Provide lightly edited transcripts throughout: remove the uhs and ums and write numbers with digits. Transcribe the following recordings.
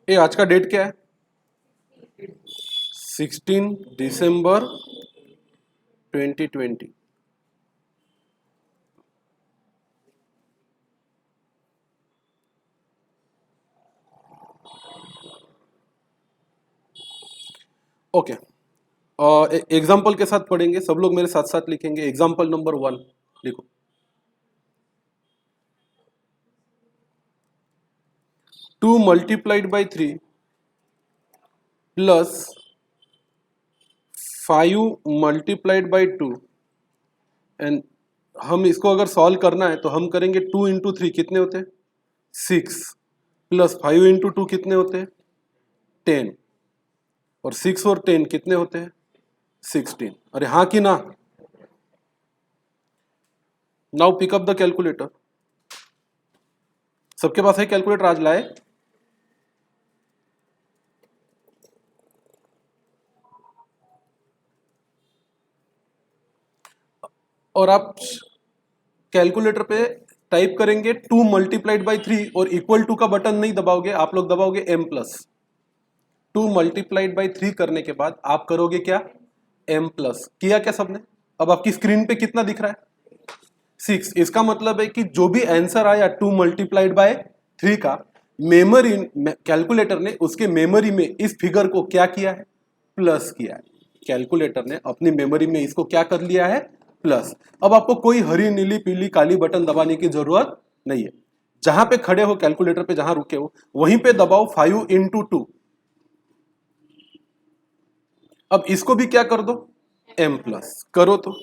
ये आज का डेट क्या है? 16 दिसंबर 2020। ओके, एग्जाम्पल के साथ पढ़ेंगे, सब लोग मेरे साथ साथ लिखेंगे। एग्जाम्पल नंबर 1 लिखो। 2 multiplied by 3 plus 5 multiplied by 2, and हम इसको अगर सॉल्व करना है तो हम करेंगे 2 इंटू 3 कितने होते हैं? 6, प्लस 5 इंटू 2 कितने होते हैं? 10, और 6 और 10 कितने होते हैं? 16। अरे हाँ कि ना? Now pick up the calculator. सबके पास है कैलकुलेटर? आज लाए? और आप कैलकुलेटर पे टाइप करेंगे 2 मल्टीप्लाइड बाई 3 और इक्वल टू का बटन नहीं दबाओगे, आप लोग दबाओगे m प्लस। 2 मल्टीप्लाइड बाई 3 करने के बाद आप करोगे क्या? m plus. किया क्या सबने? अब आपकी स्क्रीन पे कितना दिख रहा है? 6। इसका मतलब है कि जो भी आंसर आया 2 मल्टीप्लाइड बाय 3 का, मेमोरी कैलकुलेटर ने उसके मेमोरी में इस फिगर को क्या किया है? प्लस किया है। कैलकुलेटर ने अपनी मेमोरी में इसको क्या कर लिया है? प्लस। अब आपको कोई हरी नीली पीली काली बटन दबाने की जरूरत नहीं है। जहां पे खड़े हो कैलकुलेटर पे, जहां रुके हो वहीं पे दबाओ 5 इंटू 2। अब इसको भी क्या कर दो? m प्लस करो। तो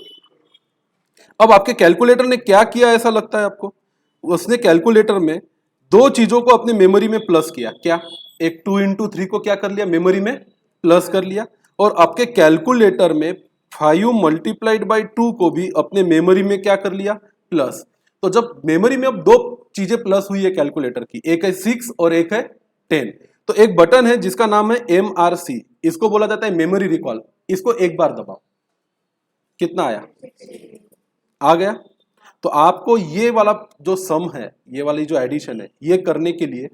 अब आपके कैलकुलेटर ने क्या किया ऐसा लगता है आपको? उसने कैलकुलेटर में दो चीजों को अपनी मेमोरी में प्लस किया। क्या? एक 2 इंटू 3 को क्या कर लिया? मेमोरी में प्लस कर लिया। और आपके कैलकुलेटर में 5 मल्टीप्लाइड बाई 2 को भी अपने मेमोरी में क्या कर लिया? प्लस। तो जब मेमोरी में अब दो चीजें प्लस हुई है कैलकुलेटर की, एक है 6 और एक है 10, तो एक बटन है जिसका नाम है MRC, इसको बोला जाता है मेमोरी रिकॉल। इसको एक बार दबाओ, कितना आया? आ गया। तो आपको ये वाला जो सम है, ये वाली जो एडिशन है, ये करने के लिए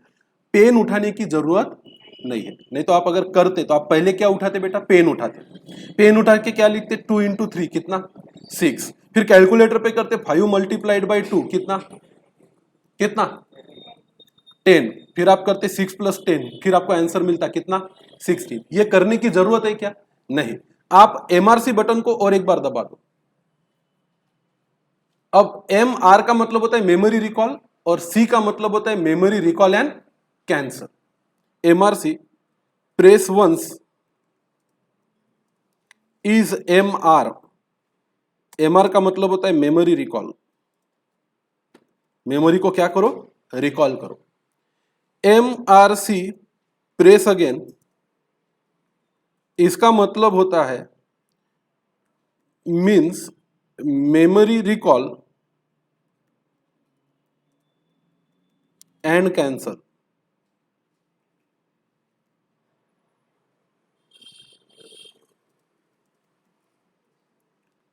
पेन उठाने की जरूरत नहीं है। नहीं तो आप अगर करते तो आप पहले क्या उठाते बेटा? पेन उठाते। पेन उठा के क्या लिखते? 2 इंटू 3 कितना? 6। फिर कैलकुलेटर पे करते 5 मल्टीप्लाइड बाई 2 कितना? कितना? 10। फिर आप करते 6 प्लस 10, फिर आपको आंसर मिलता कितना? 16। ये करने की जरूरत है क्या? नहीं। आप MRC बटन को और एक बार दबा दो। अब MR का मतलब होता है मेमोरी रिकॉल और C का मतलब होता है memory recall and cancel. MRC press once is MR। MR का मतलब होता है मेमोरी रिकॉल। मेमोरी को क्या करो? रिकॉल करो। MRC प्रेस अगेन, इसका मतलब होता है means memory recall and cancel.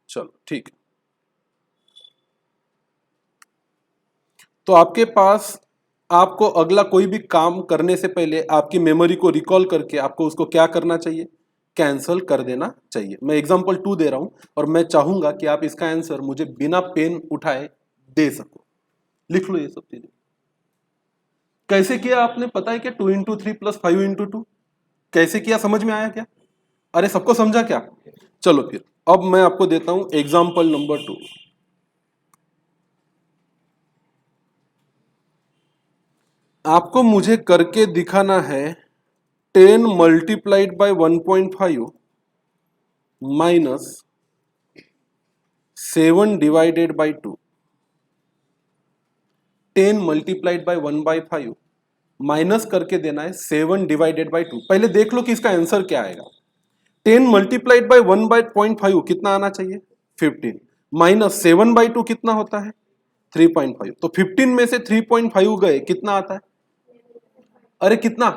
चलो ठीक है। तो आपके पास, आपको अगला कोई भी काम करने से पहले आपकी मेमोरी को रिकॉल करके आपको उसको क्या करना चाहिए? कैंसल कर देना चाहिए। मैं एग्जांपल 2 दे रहा हूं और मैं चाहूंगा कि आप इसका आंसर मुझे बिना पेन उठाए दे सको। लिख लो ये सब चीजें। कैसे किया आपने पता है क्या? 2 इंटू 3 प्लस 5 इंटू 2 कैसे किया? समझ में आया क्या? अरे सबको समझा क्या? चलो फिर अब मैं आपको देता हूं एग्जाम्पल नंबर 2। आपको मुझे करके दिखाना है 10 multiplied by 1.5 minus 7 divided by 2। 10 multiplied by 1/5 minus करके देना है 7 डिवाइडेड बाय 2। पहले देख लो कि इसका आंसर क्या आएगा। 10 मल्टीप्लाइड बाय 1/5 कितना आना चाहिए? 15। माइनस 7/2 कितना होता है? 3.5। तो 15 में से 3.5 गए, कितना आता है? अरे कितना?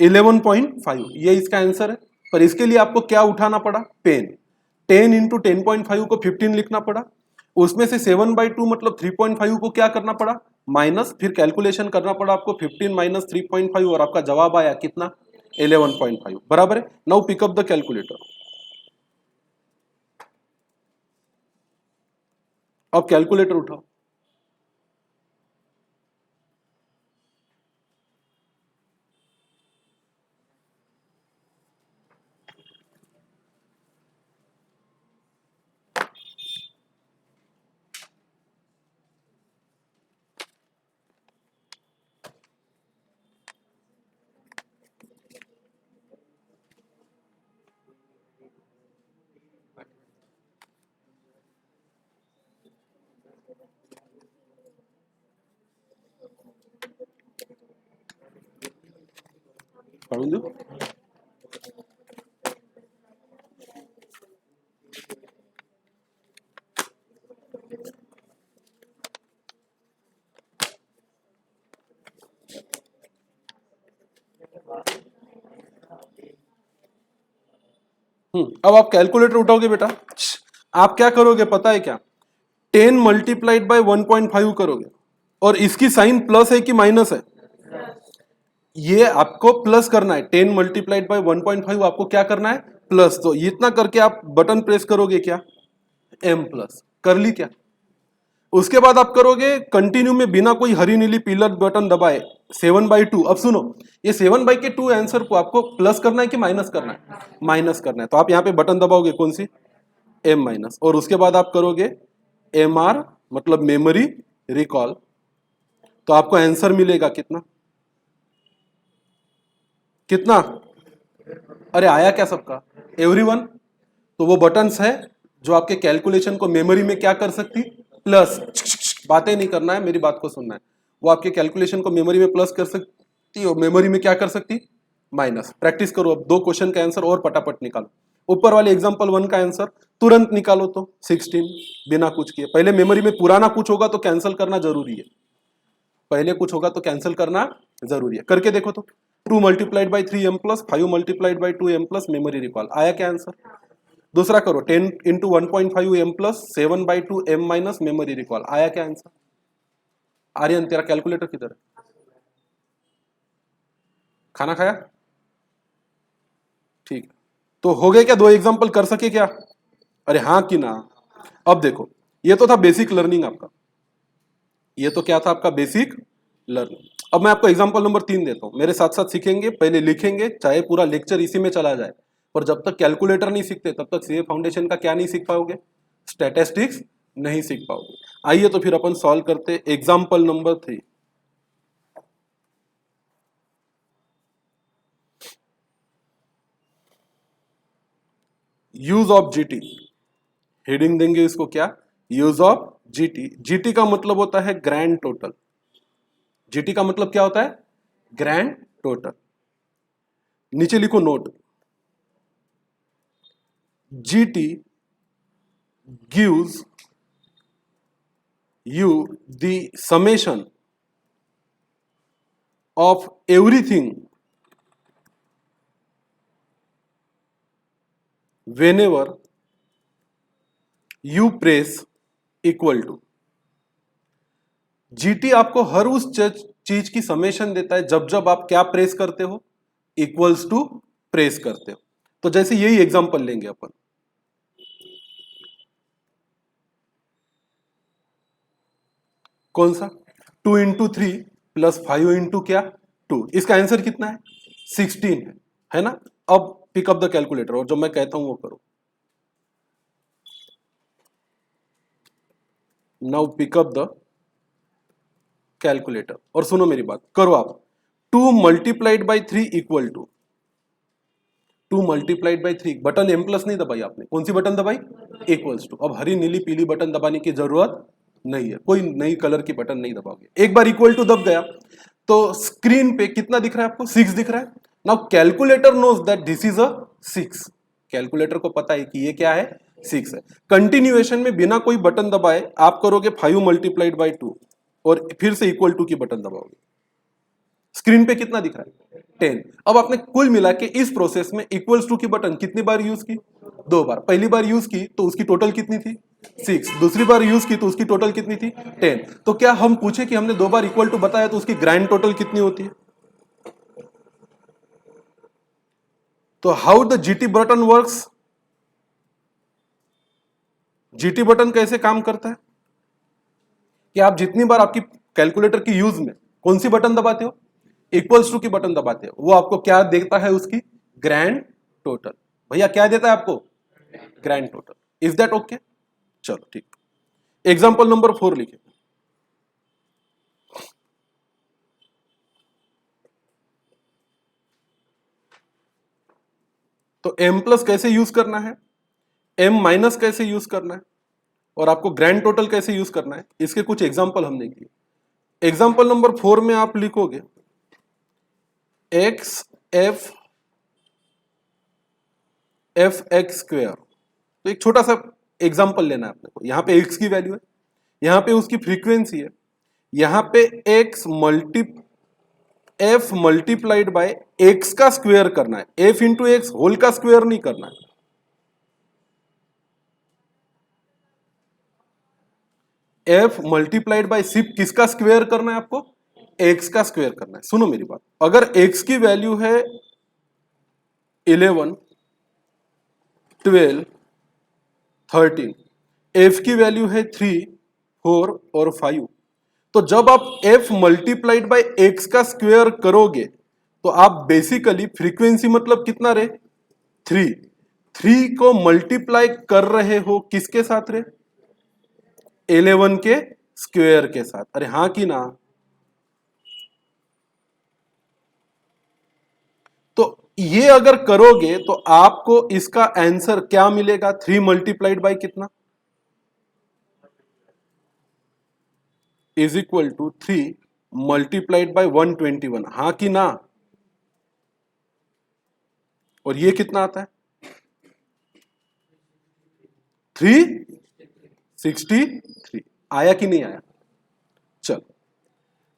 11.5। ये इसका आंसर है। पर इसके लिए आपको क्या उठाना पड़ा? पेन। 10 इंटू 10.5 को 15 लिखना पड़ा। उसमें से 7/2 मतलब 3.5 को क्या करना पड़ा? माइनस फिर कैलकुलेशन करना पड़ा आपको 15 माइनस 3.5 और आपका जवाब आया कितना 11.5 बराबर है। Now pick up the calculator. अब कैलकुलेटर उठाओ। काढून देऊ। अब आप कैलकुलेटर उठाओगे बेटा। आप क्या करोगे पता है क्या, 10 मल्टीप्लाइड बाय 1.5 करोगे और इसकी साइन प्लस है कि माइनस है, ये आपको प्लस करना है। 10 मल्टीप्लाइड बाय 1.5 आपको क्या करना है प्लस, तो इतना करके आप बटन प्रेस करोगे क्या m प्लस, कर ली क्या। उसके बाद आप करोगे कंटिन्यू में बिना कोई हरी नीली पीलर बटन दबाए 7/2। अब सुनो, ये 7/2 आंसर को आपको प्लस करना है कि माइनस करना है, माइनस करना है। तो आप यहाँ पे बटन दबाओगे कौन सी m माइनस, और उसके बाद आप करोगे mr मतलब मेमोरी रिकॉल, तो आपको आंसर मिलेगा कितना कितना। अरे आया क्या सबका एवरीवन। तो वो बटन्स है जो आपके कैलकुलेशन को मेमोरी में क्या कर सकती प्लस, बातें नहीं करना है, मेरी बात को सुनना है। वो आपके कैलकुलेशन को मेमोरी में प्लस कर सकती और मेमोरी में क्या कर सकती माइनस। प्रैक्टिस करो, अब 2 क्वेश्चन का आंसर और फटाफट निकालो। ऊपर वाले एग्जांपल 1 का आंसर तुरंत निकालो तो 16 बिना कुछ किए। पहले मेमोरी में पुराना कुछ होगा तो कैंसिल करना जरूरी है, पहले कुछ होगा तो कैंसिल करना जरूरी है। करके देखो तो 2 multiplied by 3m plus 5 multiplied by 2m plus memory recall, आया क्या आंसर। दूसरा करो 10 into 1.5 m plus 7/2 m minus memory recall, आया क्या आंसर। आर्यन तेरा कैलकुलेटर किधर है, खाना खाया, ठीक है। तो हो गए क्या 2 एग्जांपल, कर सके क्या, अरे हाँ कि ना। अब देखो ये तो था बेसिक लर्निंग आपका, ये तो क्या था आपका बेसिक लर्निंग। अब मैं आपको एग्जांपल नंबर 3 देता हूं, मेरे साथ साथ सीखेंगे, पहले लिखेंगे, चाहे पूरा लेक्चर इसी में चला जाए, पर जब तक कैलकुलेटर नहीं सीखते तब तक सीए फाउंडेशन का क्या नहीं सीख पाओगे, स्टैटिस्टिक्स नहीं सीख पाओगे। आइए तो फिर अपन सॉल्व करते example number 3। Use of GT, heading देंगे इसको क्या, यूज ऑफ जीटी। जीटी का मतलब होता है ग्रैंड टोटल, जीटी का मतलब क्या होता है ग्रैंड टोटल। नीचे लिखो note, GT gives you the summation of everything whenever you press equal to। GT आपको हर उस चीज की समेशन देता है जब जब आप क्या प्रेस करते हो, इक्वल्स टू प्रेस करते हो। तो जैसे यही एग्जांपल लेंगे अपन, कौन सा 2 इंटू 3 प्लस 5 इंटू क्या 2, इसका आंसर कितना है 16 है ना। अब पिकअप द कैलकुलेटर और जो मैं कहता हूं वो करो। नाउ पिकअप द कैलकुलेटर और सुनो मेरी बात, करो आप 2 multiplied by 3 equal to 2 multiplied by 3, button m plus नहीं दबाई आपने, कौन सी बटन दबाई इक्वल्स टू। अब हरी नीली पीली बटन दबाने की जरूरत नहीं है, कोई नई कलर की बटन नहीं दबाओगे। एक बार इक्वल टू दब गया तो स्क्रीन पे कितना दिख रहा है आपको 6 दिख रहा है। Now calculator knows that this is a 6, calculator को पता है कि ये क्या है 6 है। कंटिन्यूएशन में बिना कोई बटन दबाए आप करोगे 5 मल्टीप्लाइड बाई 2 और फिर से इक्वल टू की बटन दबाओगे, स्क्रीन पे कितना दिख रहा है 10। अब आपने कुल मिला के इस प्रोसेस में इक्वल्स टू की बटन कितनी बार यूज की 2 बार। पहली बार यूज की तो उसकी टोटल कितनी थी 6, दूसरी बार यूज की तो उसकी टोटल कितनी थी 10। तो क्या हम पूछे कि हमने 2 बार इक्वल टू बताया तो उसकी ग्रैंड टोटल कितनी होती है? तो how the GT button works, GT button कैसे काम करता है कि आप जितनी बार आपकी कैलकुलेटर की यूज में कौन सी बटन दबाते हो, इक्वल्स टू की बटन दबाते हो, वो आपको क्या देता है? उसकी ग्रैंड टोटल। भैया क्या देता है आपको? Grand total. Is that okay? चलो ठीक। एग्जांपल नंबर 4 लिखिए। तो m प्लस कैसे यूज करना है, m माइनस कैसे यूज करना है, और आपको ग्रैंड टोटल कैसे यूज करना है, इसके कुछ एग्जांपल हमने किए। एग्जांपल नंबर 4 में आप लिखोगे x f F x square. तो एक छोटा सा एग्जांपल लेना है अपने को। यहां पे x की वैल्यू है, यहां पे उसकी फ्रीक्वेंसी है, यहां पे एफ मल्टीप्लाइड बाय एक्स का स्क्वायर करना है, एफ इंटू एक्स होल का स्क्वायर नहीं करना है। एफ मल्टीप्लाइड बाय सिर्फ किसका स्क्वायर करना है आपको? एक्स का स्क्वायर करना है। सुनो मेरी बात, अगर एक्स की वैल्यू है 11, 12, 13, एफ की वैल्यू है 3, 4 और 5, तो जब आप f मल्टीप्लाइड बाय एक्स का स्क्वायर करोगे तो आप बेसिकली फ्रीक्वेंसी मतलब कितना रे 3, 3 को मल्टीप्लाई कर रहे हो किसके साथ रे? 11 के स्क्वायर के साथ। अरे हाँ कि ना? तो ये अगर करोगे तो आपको इसका आंसर क्या मिलेगा? 3 मल्टीप्लाइड बाय कितना is equal to 3 multiplied by 121। हाँ कि ना? और ये कितना आता है? 363। आया कि नहीं आया? चल,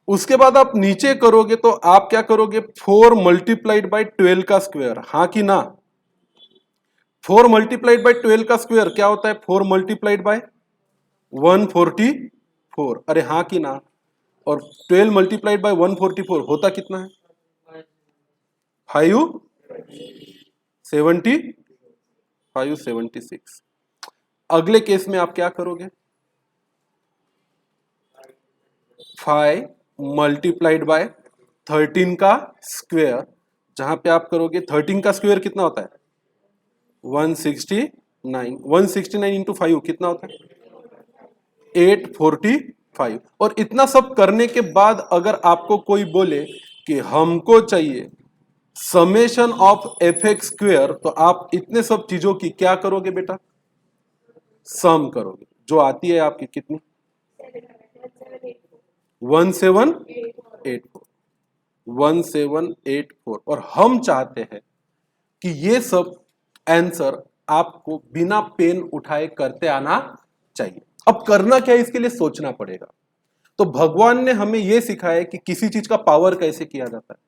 उसके बाद आप नीचे करोगे तो आप क्या करोगे? 4 मल्टीप्लाइड बाय 12 का स्क्वायर। हाँ कि ना? 4 मल्टीप्लाइड बाय 12 का स्क्वायर क्या होता है? 4 मल्टीप्लाइड बाय 144। अरे हाँ कि ना? और 12 मल्टीप्लाइड बाय 144 होता कितना है? 576। अगले केस में आप क्या करोगे? 5 मल्टीप्लाइड बाय 13 का स्क्वायर, जहां पे आप करोगे 13 का स्क्वायर कितना होता है? 169। 169 इंटू 5 कितना होता है? 845। और इतना सब करने के बाद अगर आपको कोई बोले कि हमको चाहिए summation of F x square, तो आप इतने सब चीजों की क्या करोगे बेटा? सम करोगे, जो आती है आपकी कितनी? 1784। 1784। और हम चाहते हैं कि ये सब आंसर आपको बिना पेन उठाए करते आना चाहिए। अब करना क्या है, इसके लिए सोचना पड़ेगा। तो भगवान ने हमें यह सिखाया कि किसी चीज का पावर कैसे किया जाता है,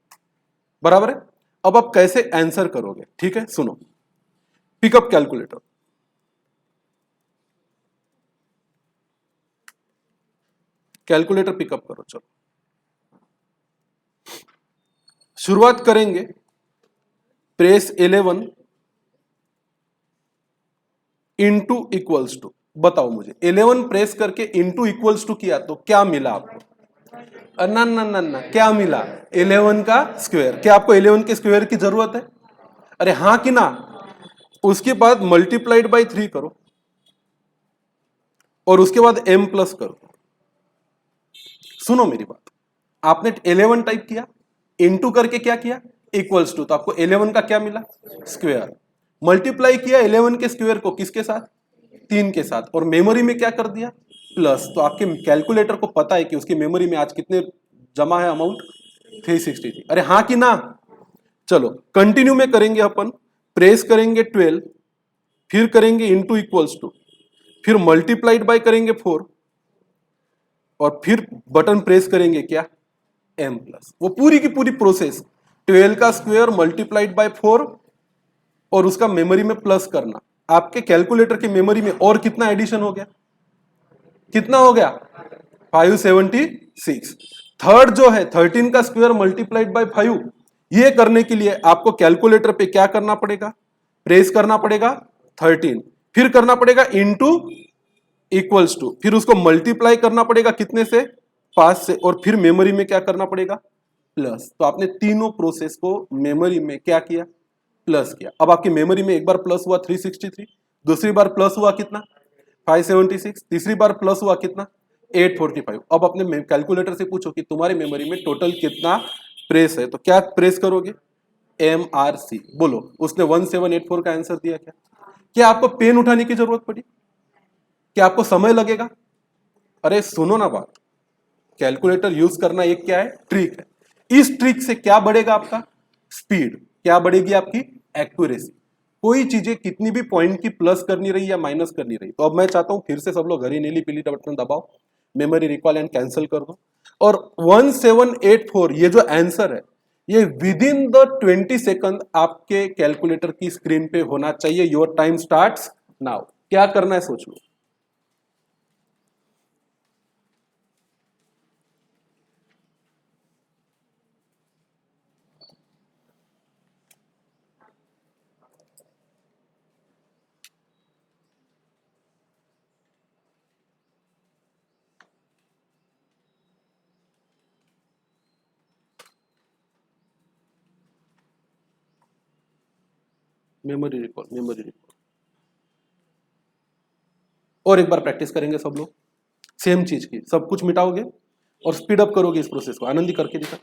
बराबर है। अब आप कैसे आंसर करोगे? ठीक है, सुनो। पिकअप कैलकुलेटर, कैलकुलेटर पिकअप करो। चलो शुरुआत करेंगे। Press 11 into equals to. बताओ मुझे, 11 प्रेस करके इंटू इक्वल्स टू किया तो क्या मिला आपको? ना ना ना ना, क्या मिला? 11 का स्क्वायर। क्या आपको 11 के स्क्वायर की जरूरत है? अरे हाँ कि ना? उसके बाद मल्टीप्लाइड बाय 3 करो और उसके बाद m प्लस करो। सुनो मेरी बात, आपने 11 टाइप किया, इंटू करके क्या किया? इक्वल्स टू, तो आपको 11 का क्या मिला? स्क्वायर। मल्टीप्लाई किया 11 के स्क्वायर को किसके साथ? 3 के साथ, और मेमोरी में क्या कर दिया? प्लस। तो आपके कैलकुलेटर को पता है कि उसकी मेमोरी में आज कितने जमा है अमाउंट? 363। अरे हाँ कि ना? चलो कंटिन्यू में करेंगे अपन। प्रेस करेंगे 12, फिर करेंगे इंटू इक्वल्स टू, फिर मल्टीप्लाइड बाय करेंगे 4, और फिर बटन प्रेस करेंगे क्या? m plus. वो पूरी की पूरी प्रोसेस 12 का स्क्वायर मल्टीप्लाइड बाय 4 और उसका मेमोरी में प्लस करना, आपके कैलकुलेटर की मेमोरी में और कितना एडिशन हो गया, कितना हो गया 576। थर्ड जो है 13 का स्क्वायर मल्टीप्लाइड बाय 5, ये करने के लिए आपको कैलकुलेटर पे क्या करना पड़ेगा, प्रेस करना पड़ेगा 13, फिर करना पड़ेगा इनटू इक्वल्स टू, फिर उसको मल्टीप्लाई करना पड़ेगा कितने से 5 से, और फिर मेमोरी में क्या करना पड़ेगा प्लस। तो आपने तीनों प्रोसेस को मेमोरी में क्या किया, प्लस किया। अब आपकी मेमोरी में एक बार प्लस हुआ 363, दूसरी बार प्लस हुआ कितना 576, तीसरी बार प्लस हुआ कितना 845। अब अपने कैलकुलेटर से पूछो कि तुम्हारी मेमोरी में टोटल कितना प्रेस है, तो क्या प्रेस करोगे MRC बोलो। उसने 1784 का आंसर दिया। क्या आपको पेन उठाने की जरूरत पड़ी, क्या आपको समय लगेगा? अरे सुनो ना बात, कैलकुलेटर यूज करना एक क्या है ट्रिक है। इस ट्रिक से क्या बढ़ेगा आपका स्पीड, क्या बढ़ेगी आपकी एक्यूरेसी। कोई चीजें कितनी भी पॉइंट की प्लस करनी रही या माइनस करनी रही, तो अब मैं चाहता हूं फिर से सब लोग हरी नीली पीली बटन दबाओ, मेमोरी रिकॉल एंड कैंसिल कर दो, और 1784 ये जो आंसर है ये विद इन द 20 सेकंड आपके कैलकुलेटर की स्क्रीन पे होना चाहिए। Your time starts now. क्या करना है सोच लो। मेमोरी रिकॉल, मेमोरी रिकॉल, और एक बार प्रैक्टिस करेंगे सब लोग सेम चीज की। सब कुछ मिटाओगे और स्पीड अप करोगे इस प्रोसेस को। आनंदी करके दिखा।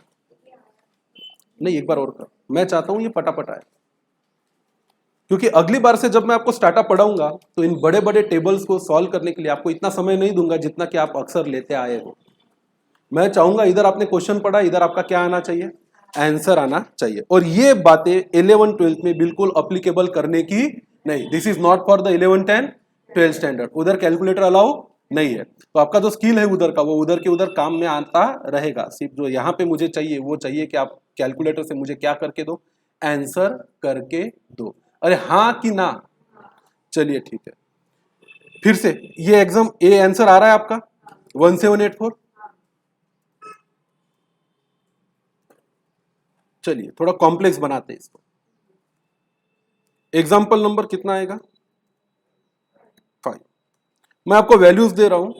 नहीं एक बार और कर, मैं चाहता हूं ये पटापट आए, क्योंकि अगली बार से जब मैं आपको स्टार्टअप पढ़ाऊंगा तो इन बड़े बड़े टेबल्स को सॉल्व करने के लिए आपको इतना समय नहीं दूंगा जितना कि आप अक्सर लेते आए हो। मैं चाहूंगा इधर आपने क्वेश्चन पढ़ा, इधर आपका क्या आना चाहिए आंसर आना चाहिए। और ये बातें 11 12 में बिल्कुल अप्लीकेबल करने की नहीं। This is not for the 11 10 12 standard. उधर कैलकुलेटर अलाउ नहीं है। तो आपका जो स्किल है उधर का, वो उधर के उधर काम में आता रहेगा। सिर्फ जो यहाँ पे मुझे चाहिए वो चाहिए कि आप कैलकुलेटर से मुझे क्या करके दो, आंसर करके दो। अरे हाँ कि ना? चलिए ठीक है। फिर से ये एग्जाम ए आंसर आ रहा है आपका 1784। चलिए थोड़ा कॉम्प्लेक्स बनाते हैं इसको। एग्जाम्पल नंबर कितना आएगा 5। मैं आपको वैल्यूज दे रहा हूं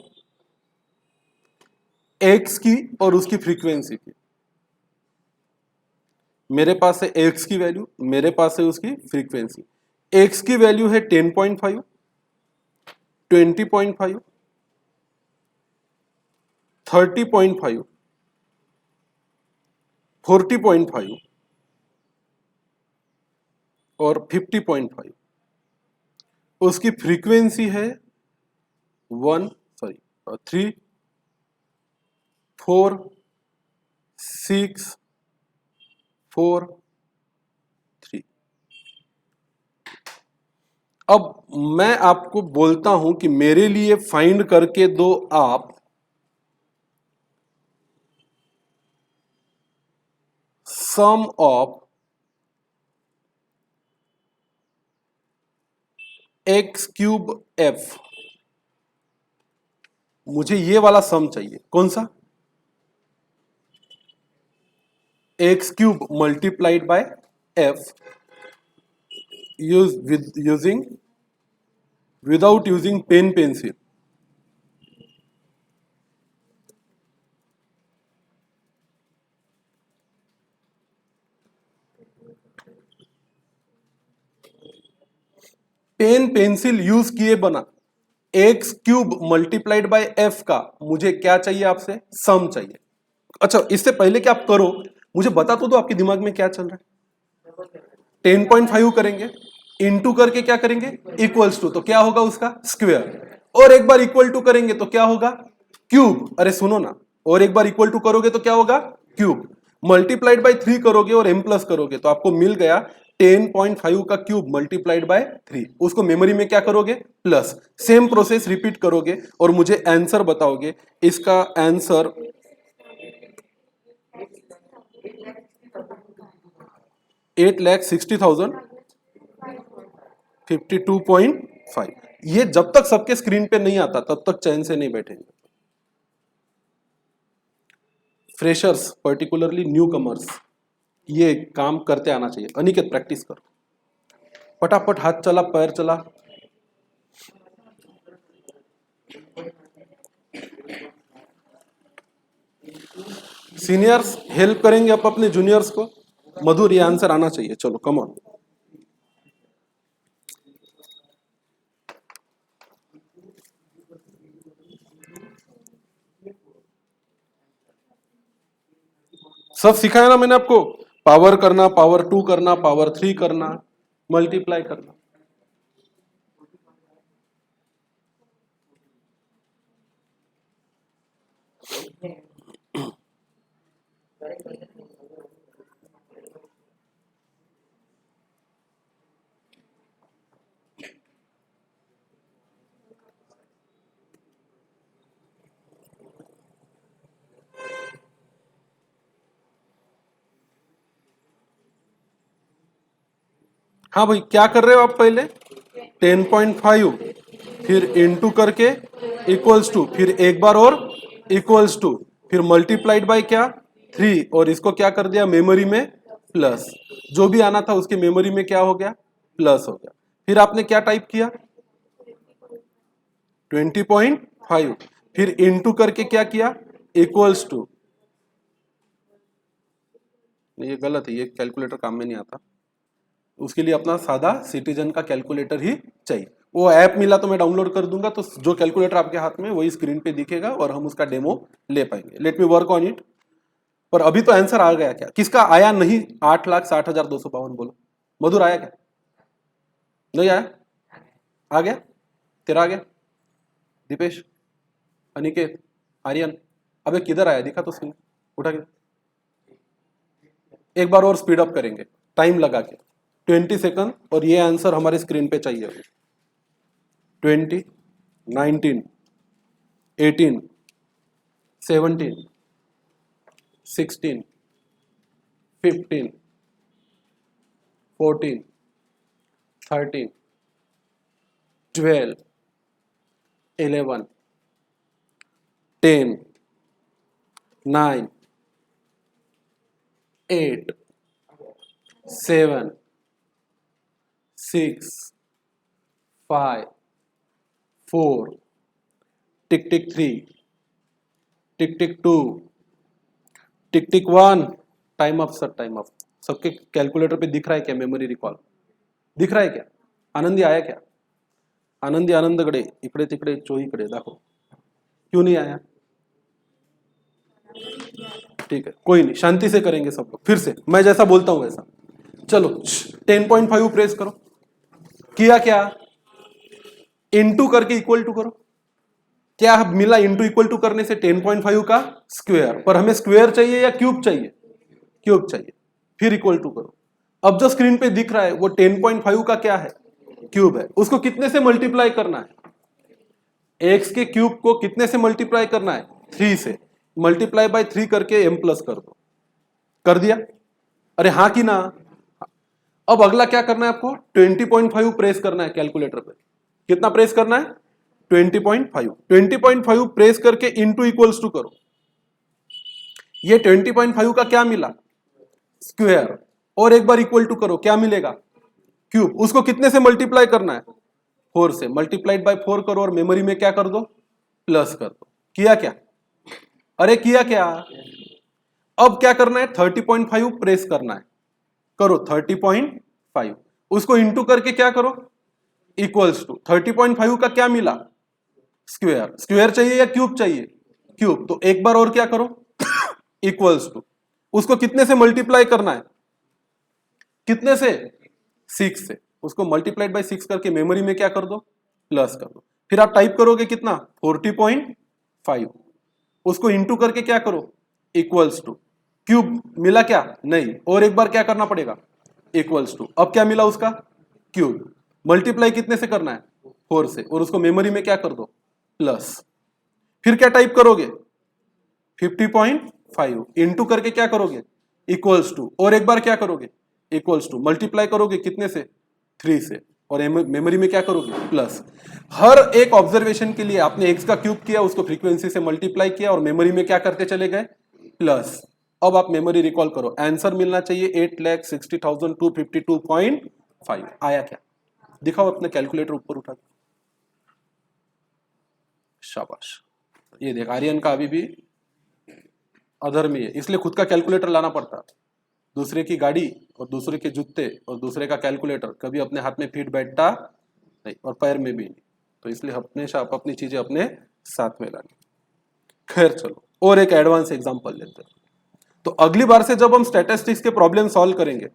एक्स की और उसकी फ्रीक्वेंसी की। मेरे पास है एक्स की वैल्यू, मेरे पास है उसकी फ्रीक्वेंसी। एक्स की वैल्यू है 10.5, 20.5, 30.5, 40.5 और 50.5। उसकी फ्रीक्वेंसी है 3 4 6 4 3। अब मैं आपको बोलता हूं कि मेरे लिए फाइंड करके दो आप sum of x cube f. मुझे ये वाला सम चाहिए। कौन सा? X cube multiplied by f using without using pen pencil. Pen pencil use किए बना x cube multiplied by f का मुझे क्या चाहिए आपसे, सम चाहिए। अच्छा इससे पहले कि आप करो मुझे बता तो दो आपके दिमाग में क्या चल रहा है। 10.5 करेंगे, इनटू करके क्या करेंगे इक्वल्स टू, तो क्या होगा उसका स्क्वायर, और एक बार इक्वल टू करेंगे तो क्या होगा क्यूब। अरे सुनो ना, और एक बार इक्वल टू करोगे तो क्या होगा क्यूब। मल्टीप्लाइड बाय 3 करोगे और m प्लस करोगे तो आपको मिल गया 10.5 का क्यूब मल्टीप्लाइड बाय 3। उसको मेमोरी में क्या करोगे प्लस। सेम प्रोसेस रिपीट करोगे और मुझे आंसर बताओगे। इसका आंसर 8,60,000 52.5। ये जब तक सबके स्क्रीन पे नहीं आता तब तक चैन से नहीं बैठेंगे। फ्रेशर्स, पर्टिकुलरली न्यू कमर्स, ये काम करते आना चाहिए। अनिकेत प्रैक्टिस करो, फटाफट हाथ चला, पैर चला। सीनियर्स हेल्प करेंगे आप अपने जूनियर्स को। मधुर, ये आंसर आना चाहिए, चलो कम ऑन। सब सिखाया ना मैंने आपको, पावर करना, पावर 2 करना, पावर 3 करना, मल्टीप्लाई करना। हाँ भाई, क्या कर रहे हो आप? पहले 10.5 फिर इनटू करके इक्वल्स टू, फिर एक बार और इक्वल्स टू, फिर मल्टीप्लाइड बाय क्या 3, और इसको क्या कर दिया मेमोरी में प्लस। जो भी आना था उसके मेमोरी में क्या हो गया प्लस हो गया। फिर आपने क्या टाइप किया 20.5, फिर इनटू करके क्या किया इक्वल्स टू। ये गलत है, ये कैलकुलेटर काम में नहीं आता, उसके लिए अपना सादा सिटीजन का कैलकुलेटर ही चाहिए। वो ऐप मिला तो मैं डाउनलोड कर दूंगा, तो जो कैलकुलेटर आपके हाथ में वही स्क्रीन पे दिखेगा और हम उसका डेमो ले पाएंगे। Let me work on it. पर अभी तो आंसर आ गया क्या? किसका आया नहीं? 8,60,252 बोलो। मधुर आया क्या? नहीं आया? आ गया? तेरा आ गया? दीपेश, अनिकेत, आर्यन, अबे किधर आया? दिखा तो स्क्रीन, उठा के एक बार और स्पीड अप करेंगे टाइम लगा के 20 सेकंड, और ये आंसर हमारे स्क्रीन पे चाहिए। 20, 19, 18, 17, 16, 15, 14, 13, 12, 11, 10, 9, 8, 7, 6, 5, 4, tick tick 3, tick tick 2, tick tick 1। Time up sir, time up. सबके कैलकुलेटर पे दिख रहा है क्या मेमोरी रिकॉल? दिख रहा है क्या? आनंदी आया क्या? आनंदी आनंदकडे इकडे तिकडे चोहीकडे दाखव। क्यों नहीं आया? ठीक है, कोई नहीं, शांति से करेंगे सब लोग। फिर से मैं जैसा बोलता हूं वैसा। चलो 10.5 प्रेस करो। किया क्या? इनटू करके इक्वल टू करो। क्या मिला? इनटू इक्वल टू करने से 10.5 का स्क्वायर, पर हमें स्क्वायर चाहिए या क्यूब चाहिए? क्यूब चाहिए। फिर इक्वल टू करो। अब जो स्क्रीन पे दिख रहा है वो 10.5 का क्या है? क्यूब है। उसको कितने से मल्टीप्लाई करना है? एक्स के क्यूब को कितने से मल्टीप्लाई करना है? 3 से। मल्टीप्लाई बाय 3 करके m प्लस कर दो। कर दिया? अरे हाँ कि ना? अब अगला क्या करना है आपको? 20.5 प्रेस करना है कैलकुलेटर पे। कितना प्रेस करना है? 20.5। 20.5 प्रेस करके इनटू इक्वल्स टू करो। ये 20.5 का क्या मिला? स्क्वायर। और एक बार इक्वल टू करो, क्या मिलेगा? क्यूब। उसको कितने से मल्टीप्लाई करना है? 4 से। मल्टीप्लाइड बाय 4 करो और मेमोरी में क्या कर दो? प्लस कर दो। किया क्या? अरे किया क्या? अब क्या करना है? 30.5 प्रेस करना है। करो 30.5। उसको इंटू करके क्या करो? Equals to. 30.5 का क्या मिला? स्क्वायर। स्क्वायर चाहिए या क्यूब चाहिए? क्यूब। तो एक बार और क्या करो? Equals to. उसको कितने से मल्टीप्लाई करना है? कितने से? 6 से। उसको मल्टीप्लाइड बाय 6 करके मेमोरी में क्या कर दो? प्लस कर दो। फिर आप टाइप करोगे कितना? 40.5। उसको इंटू करके क्या करो? Equals to. क्यूब मिला क्या? नहीं। और एक बार क्या करना पड़ेगा? Equals to. अब क्या मिला उसका? क्यूब। मल्टीप्लाई कितने से करना है? 4 से। और उसको मेमोरी में क्या कर दो? प्लस। फिर क्या टाइप करोगे? 50.5 इंटू करके क्या करोगे? Equals to. और एक बार क्या करोगे? Equals to. मल्टीप्लाई करोगे कितने से? 3 से। और मेमोरी में क्या करोगे प्लस। हर एक ऑब्जर्वेशन के लिए आपने एक्स का क्यूब किया, उसको फ्रीक्वेंसी से मल्टीप्लाई किया और मेमोरी में क्या करते चले गए प्लस। अब आप मेमोरी रिकॉल करो, आंसर मिलना चाहिए 8,60,252.5। आया क्या? दिखाओ अपने कैलकुलेटर ऊपर उठा के। शाबाश। ये देख आर्यन का अभी भी अधर्मी है, इसलिए खुद का कैलकुलेटर लाना पड़ता। दूसरे की गाड़ी और दूसरे के जूते और दूसरे का कैलकुलेटर कभी अपने हाथ में फिट बैठता नहीं और पैर में भी नहीं, तो इसलिए हमेशा आप अपनी चीजें अपने साथ में लानी। खैर चलो और एक एडवांस एग्जांपल लेते हैं। तो अगली बार से जब हम स्टैटिस्टिक्स के प्रॉब्लम सॉल्व करेंगे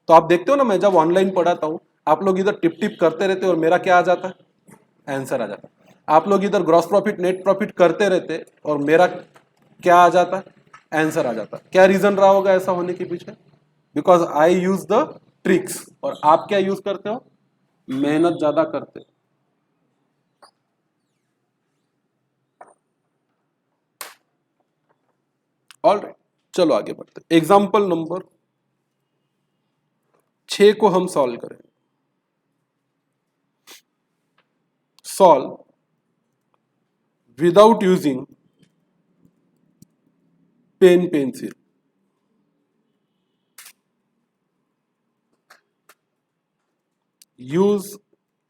तो आप देखते हो ना, मैं जब ऑनलाइन पढ़ाता हूं आप लोग इधर टिप टिप करते रहते और मेरा क्या आ जाता है आंसर आ जाता है। आप लोग इधर ग्रॉस प्रॉफिट नेट प्रॉफिट करते रहते और मेरा क्या आ जाता है आंसर आ जाता। क्या रीजन रहा होगा ऐसा होने के पीछे? Because I use the tricks और आप क्या यूज करते हो मेहनत ज्यादा करते हो। ऑलराइट चलो आगे बढ़ते। एग्जाम्पल नंबर 6 को हम सॉल्व करें। Solve without using pen pencil. Use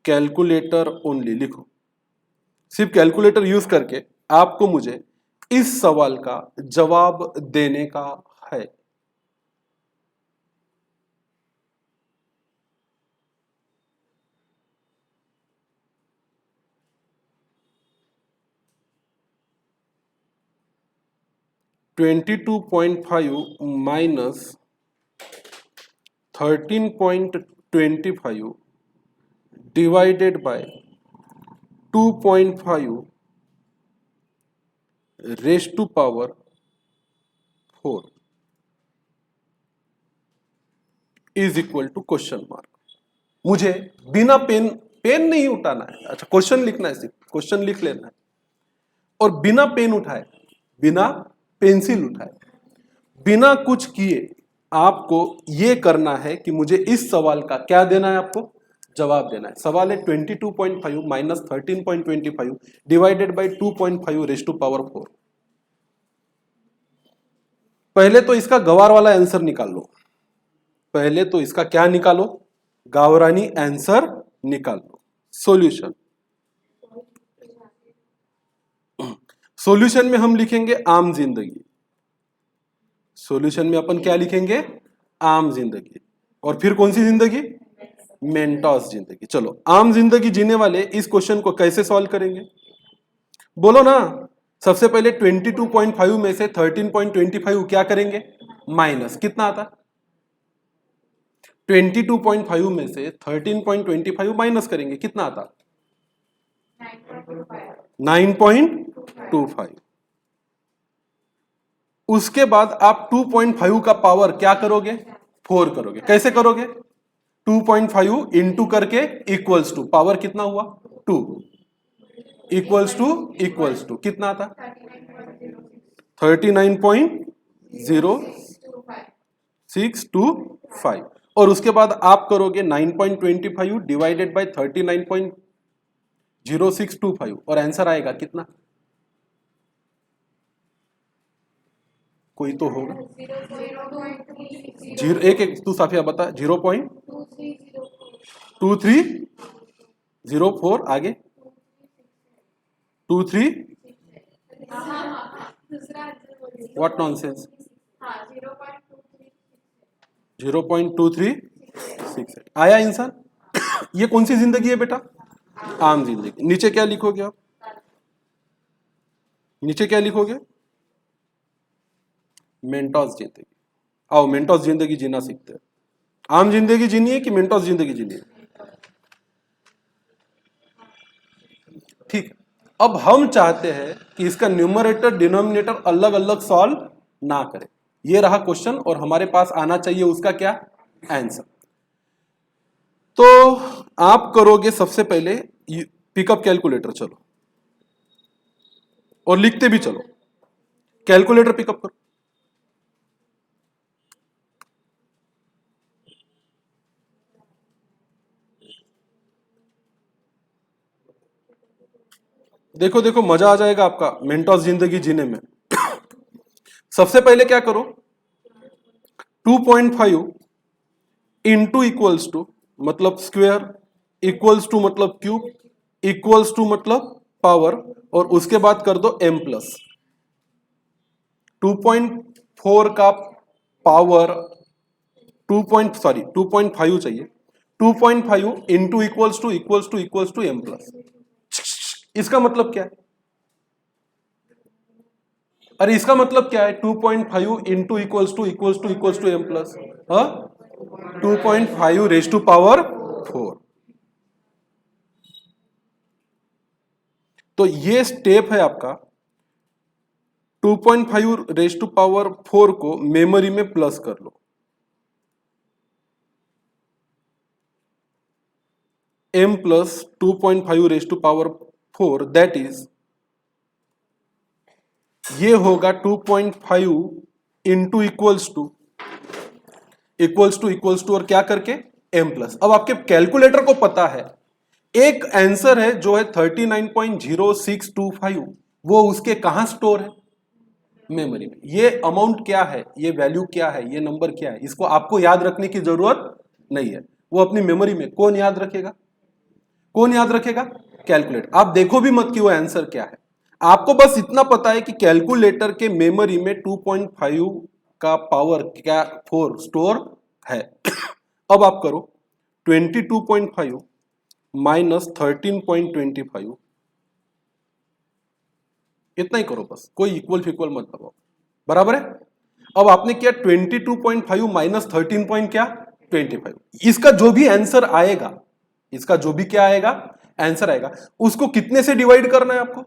calculator only लिखो। सिर्फ कैलकुलेटर यूज करके आपको मुझे इस सवाल का जवाब देने का है। (22.5 minus 13.25 divided by 2.5 raise to power 4 is equal to question mark. मुझे बिना पेन पेन नहीं उठाना है, अच्छा क्वेश्चन लिखना है, सिर्फ क्वेश्चन लिख लेना है और बिना पेन उठाए बिना पेंसिल उठाए बिना कुछ किए आपको यह करना है कि मुझे इस सवाल का क्या देना है, आपको जवाब देना है। सवाल है 22.5 minus 13.25 divided by 2.5 raise to power 4। पहले तो इसका गवार वाला आंसर निकाल लो। पहले तो इसका क्या निकालो गावरानी आंसर निकाल लो। सॉल्यूशन सॉल्यूशन में हम लिखेंगे आम जिंदगी। सॉल्यूशन में अपन क्या लिखेंगे आम जिंदगी और फिर कौन सी जिंदगी मेंटोस जिंदगी। चलो आम जिंदगी जीने वाले इस क्वेश्चन को कैसे सॉल्व करेंगे बोलो ना। सबसे पहले 22.5 में से 13.25 क्या करेंगे माइनस, कितना आता 22.5 में से 13.25 माइनस करेंगे, कितना आता 9.25। उसके बाद आप 2.5 का पावर क्या करोगे 4 करोगे। कैसे करोगे 2.5 इंटू करके इक्वल्स टू पावर कितना हुआ 2 इक्वल्स टू कितना आता 39.0625 और उसके बाद आप करोगे 9.25 डिवाइडेड बाय 39.0625 और आंसर आएगा कितना, कोई तो होगा जीरो एक एक तू साफिया बता 0.2304 आगे 23 व्हाट नॉनसेंस 0.2368 आया इंसान। ये कौन सी जिंदगी है बेटा आम जिंदगी। नीचे क्या लिखोगे आप नीचे क्या लिखोगे मेंटोस जिंदगी। आओ मेंटोस जिंदगी जीना सीखते हैं। आम जिंदगी जीनी है कि मेंटोस जिंदगी जीनी है, ठीक। अब हम चाहते हैं कि इसका न्यूमरेटर डिनोमिनेटर अलग अलग सॉल्व ना करें। ये रहा क्वेश्चन और हमारे पास आना चाहिए उसका क्या आंसर। तो आप करोगे सबसे पहले पिकअप कैलकुलेटर, चलो और लिखते भी चलो। कैलकुलेटर पिकअप करो। देखो देखो मजा आ जाएगा आपका मेंटोस जिंदगी जीने में। सबसे पहले क्या करो, 2.5 इंटू इक्वल्स टू मतलब स्क्वेयर, इक्वल्स टू मतलब क्यूब, इक्वल्स टू मतलब पावर, और उसके बाद कर दो m प्लस 2.4 का पावर 2.5 चाहिए, 2.5 into equals to m plus. इसका मतलब क्या है? अरे इसका मतलब क्या है? 2.5 into equals to m plus 2.5 raise to power 4। तो ये स्टेप है आपका, 2.5 रेज टू पावर 4 को मेमोरी में प्लस कर लो, m plus 2.5 raise to power 4 that is, ये होगा 2.5 इंटू इक्वल्स टू और क्या करके m प्लस। अब आपके कैलकुलेटर को पता है एक आंसर है जो है 39.0625, वो उसके कहां स्टोर है? मेमोरी में। ये अमाउंट क्या है, ये वैल्यू क्या है, ये नंबर क्या है, इसको आपको याद रखने की जरूरत नहीं है, वो अपनी मेमोरी में। कौन याद रखेगा? कौन याद रखेगा? कैलकुलेटर। आप देखो भी मत कि वो आंसर क्या है, आपको बस इतना पता है कि कैलकुलेटर के मेमोरी में 2.5 का पावर क्या 4 स्टोर है। अब आप करो 22.5 माइनस 13.25, इतना ही करो बस, कोई इक्वल फिक्वल मत दबाओ, बराबर है। अब आपने किया 22.5 माइनस 13 पॉइंट क्या 25, इसका जो भी आंसर आएगा, इसका जो भी क्या आएगा आंसर आएगा, उसको कितने से डिवाइड करना है आपको?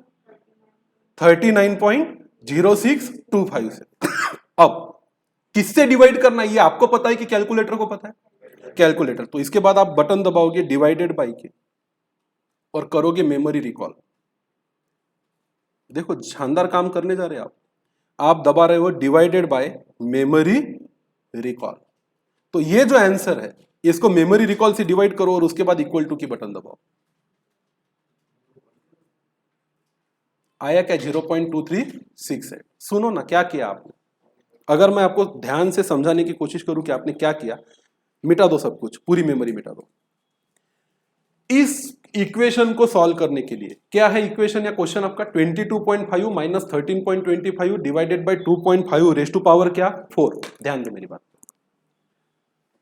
39.0625 से। अब किससे डिवाइड करना है ये आपको पता है कि कैलकुलेटर को पता है? कैलकुलेटर। तो इसके बाद आप बटन दबाओगे डिवाइडेड बाई के और करोगे मेमोरी रिकॉल। देखो शानदार काम करने जा रहे हैं आप दबा रहे हो डिवाइडेड बाय मेमोरी रिकॉल। तो ये जो आंसर है इसको मेमोरी रिकॉल से डिवाइड करो और उसके बाद इक्वल टू की बटन दबाओ। आया क्या? 0.236 है। सुनो ना क्या किया आपने, अगर मैं आपको ध्यान से समझाने की कोशिश करूं कि आपने क्या किया, मिटा दो सब कुछ, पूरी मेमोरी मिटा दो। इस इक्वेशन को सॉल्व करने के लिए क्या है इक्वेशन या क्वेश्चन आपका? 22.5 minus 13.25 divided by 2.5 raise to power क्या 4। ध्यान दे मेरी बात।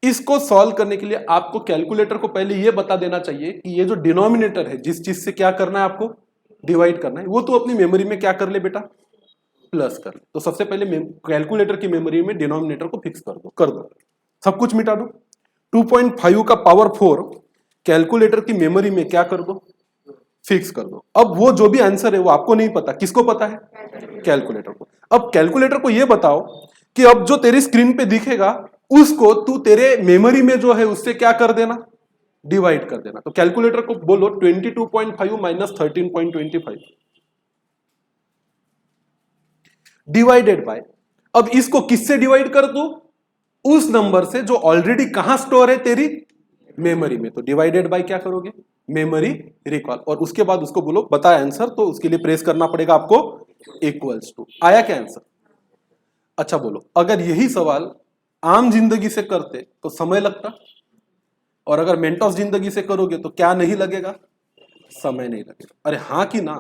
इसको सॉल्व करने के लिए आपको कैलकुलेटर को पहले यह बता देना चाहिए कि ये जो डिनोमिनेटर है जिस चीज से क्या करना है आपको डिवाइड करना है, वो तो अपनी मेमोरी में क्या कर ले बेटा, प्लस कर ले। तो सबसे पहले कैलकुलेटर की मेमोरी में डिनोमिनेटर को फिक्स कर दो, सब कुछ मिटा दो। 2.5 का पावर 4 कैलकुलेटर की मेमोरी में क्या कर दो, फिक्स कर दो। अब वो जो भी आंसर है वो आपको नहीं पता, किसको पता है? कैलकुलेटर को। अब कैलकुलेटर को यह बताओ कि अब जो तेरी स्क्रीन पे दिखेगा उसको तू तेरे मेमोरी में जो है उससे क्या कर देना, डिवाइड कर देना। तो कैलकुलेटर को बोलो 22.5 माइनस 13.25 डिवाइडेड बाय, अब इसको किससे डिवाइड कर दो? उस नंबर से जो ऑलरेडी कहां स्टोर है तेरी मेमोरी में। तो डिवाइडेड बाय क्या करोगे, मेमोरी रिकॉल, और उसके बाद उसको बोलो बता आंसर। तो उसके लिए प्रेस करना पड़ेगा आपको इक्वल्स टू। आया क्या आंसर? अच्छा बोलो, अगर यही सवाल आम जिंदगी से करते तो समय लगता, और अगर मेंटोस जिंदगी से करोगे तो क्या नहीं लगेगा, समय नहीं लगेगा। अरे हाँ कि ना,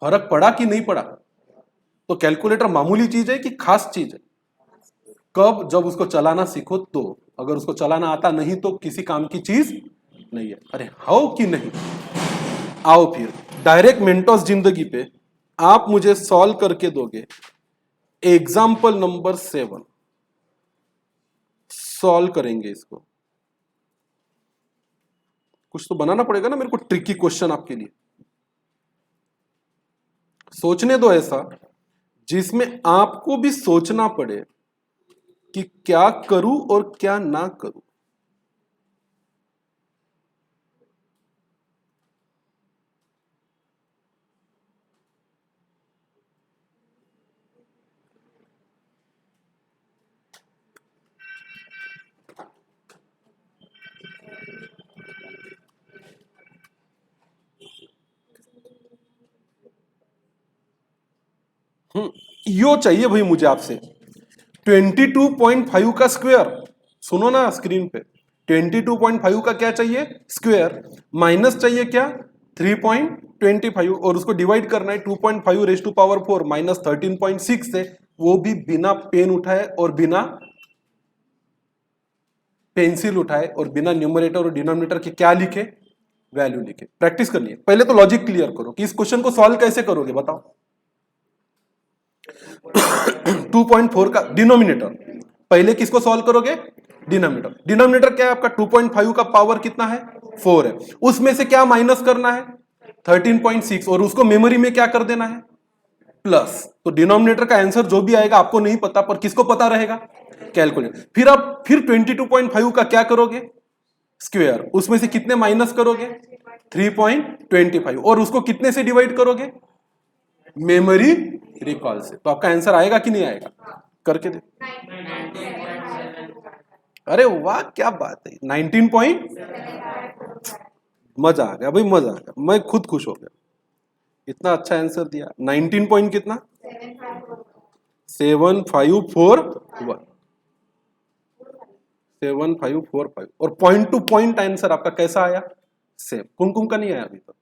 फर्क पड़ा कि नहीं पड़ा? तो कैलकुलेटर मामूली चीज है कि खास चीज है? कब? जब उसको चलाना सीखो तो। अगर उसको चलाना आता नहीं तो किसी काम की चीज नहीं है। अरे हाउ कि नहीं? आओ फिर डायरेक्ट मेंटोस जिंदगी पे आप मुझे सॉल्व करके दोगे एग्जाम्पल नंबर 7। सॉल्व करेंगे इसको, कुछ तो बनाना पड़ेगा ना मेरे को ट्रिकी क्वेश्चन आपके लिए। सोचने दो ऐसा जिसमें आपको भी सोचना पड़े कि क्या करूं और क्या ना करूं। यो चाहिए भाई मुझे आपसे 22.5 का स्क्वायर। सुनो ना स्क्रीन पे, 22.5 का क्या चाहिए स्क्वायर, माइनस चाहिए क्या 3.25 और उसको डिवाइड करना है 2.5 रेज टू पावर 4 माइनस 13.6 से, वो भी बिना पेन उठाए और बिना पेंसिल उठाए और बिना न्यूमरेटर और डिनोमिनेटर के क्या लिखे वैल्यू लिखे। प्रैक्टिस करनी है, पहले तो लॉजिक क्लियर करो कि इस क्वेश्चन को सॉल्व कैसे करोगे बताओ। 2.4 का डिनोमिनेटर, पहले किसको सॉल्व करोगे डिनोमिनेटर। डिनोमिनेटर क्या है आपका 2.5 का पावर कितना है 4 है, उसमें से क्या माइनस करना है 13.6 और उसको मेमोरी में क्या कर देना है प्लस। तो डिनोमिनेटर का आंसर जो भी आएगा आपको नहीं पता, पर किसको पता रहेगा कैलकुलेट। फिर आप फिर 22.5 का क्या करोगे स्क्वायर, उसमें से कितने माइनस करोगे 3.25 और उसको कितने से डिवाइड करोगे मेमोरी रिकॉल से। तो आपका आंसर आएगा कि नहीं आएगा, करके दे। अरे वाह क्या बात है, 19 पॉइंट, मजा आ गया भाई, मजा आ गया, मैं खुद खुश हो गया, इतना अच्छा आंसर दिया। 19 पॉइंट कितना 7541, 7545 और पॉइंट टू पॉइंट आंसर आपका कैसा आया सेम। कुमकुम का नहीं आया अभी तक,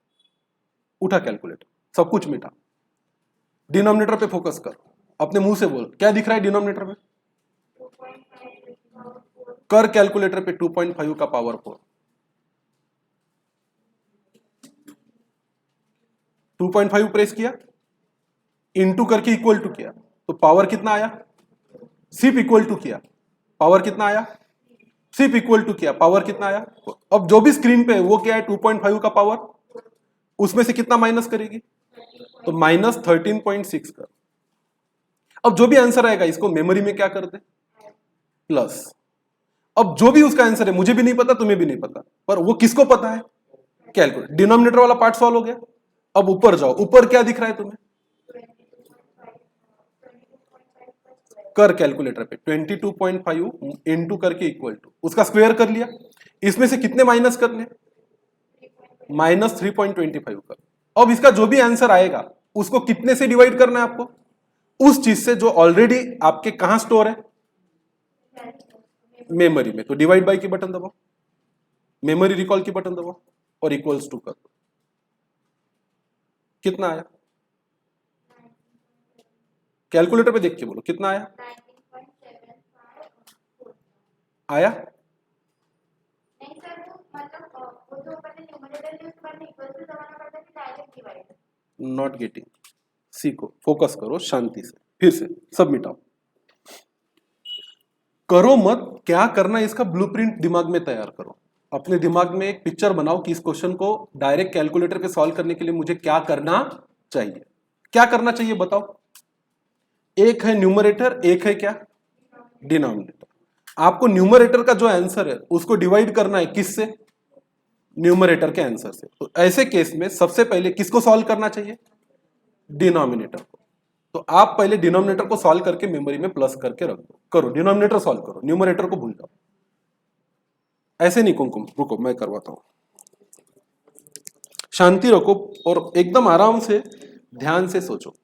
उठा कैलकुलेटर, सब कुछ मिटा। डिनोमिनेटर पे फोकस कर, अपने मुंह से बोल क्या दिख रहा है डिनोमिनेटर में, कर कैलकुलेटर पे 2.5 का पावर 4, 2.5 प्रेस किया, इनटू करके इक्वल टू किया, तो पावर कितना आया, सिर्फ इक्वल टू किया पावर कितना आया, सिर्फ इक्वल टू किया पावर कितना आया। अब जो भी स्क्रीन पे है वो क्या है 2.5 का पावर, उसमें से कितना माइनस करेगी तो माइनस 13.6 कर। अब जो भी आंसर आएगा इसको मेमोरी में क्या कर दे प्लस। अब जो भी उसका आंसर है मुझे भी नहीं पता तुम्हें भी नहीं पता, पर वो किसको पता है कैलकुलेट। डिनोमिनेटर वाला पार्ट सॉल्व हो गया। अब ऊपर जाओ, ऊपर क्या दिख रहा है तुम्हें, कर कैलकुलेटर पे 22.5 इंटू करके इक्वल टू उसका स्क्वायर कर लिया, इसमें से कितने माइनस करने माइनस 3.25 का। अब इसका जो भी आंसर आएगा उसको कितने से डिवाइड करना है आपको, उस चीज से जो ऑलरेडी आपके कहां स्टोर है मेमोरी में। तो डिवाइड बाय की बटन दबाओ, मेमोरी रिकॉल की बटन दबाओ और इक्वल्स टू कर दो। कितना आया कैलकुलेटर पे देख के बोलो कितना आया, आया नॉट गेटिंग। सीखो, फोकस करो शांति से, फिर से सब मिटाओ, करो मत, क्या करना है इसका ब्लूप्रिंट दिमाग में तैयार करो। अपने दिमाग में एक पिक्चर बनाओ कि इस क्वेश्चन को डायरेक्ट कैलकुलेटर पे सॉल्व करने के लिए मुझे क्या करना चाहिए। क्या करना चाहिए बताओ, एक है न्यूमरेटर एक है क्या डिनोमिनेटर। आपको न्यूमरेटर का जो आंसर है उसको डिवाइड करना है किससे न्यूमरेटर के आंसर से। तो ऐसे केस में सबसे पहले किसको सॉल्व करना चाहिए डिनोमिनेटर को। तो आप पहले डिनोमिनेटर को सॉल्व करके मेमोरी में प्लस करके रख दो, करो डिनोमिनेटर सॉल्व करो, न्यूमरेटर को भूल जाओ। ऐसे नहीं कुमकुम, रुको मैं करवाता हूं, शांति रखो और एकदम आराम से ध्यान से सोचो।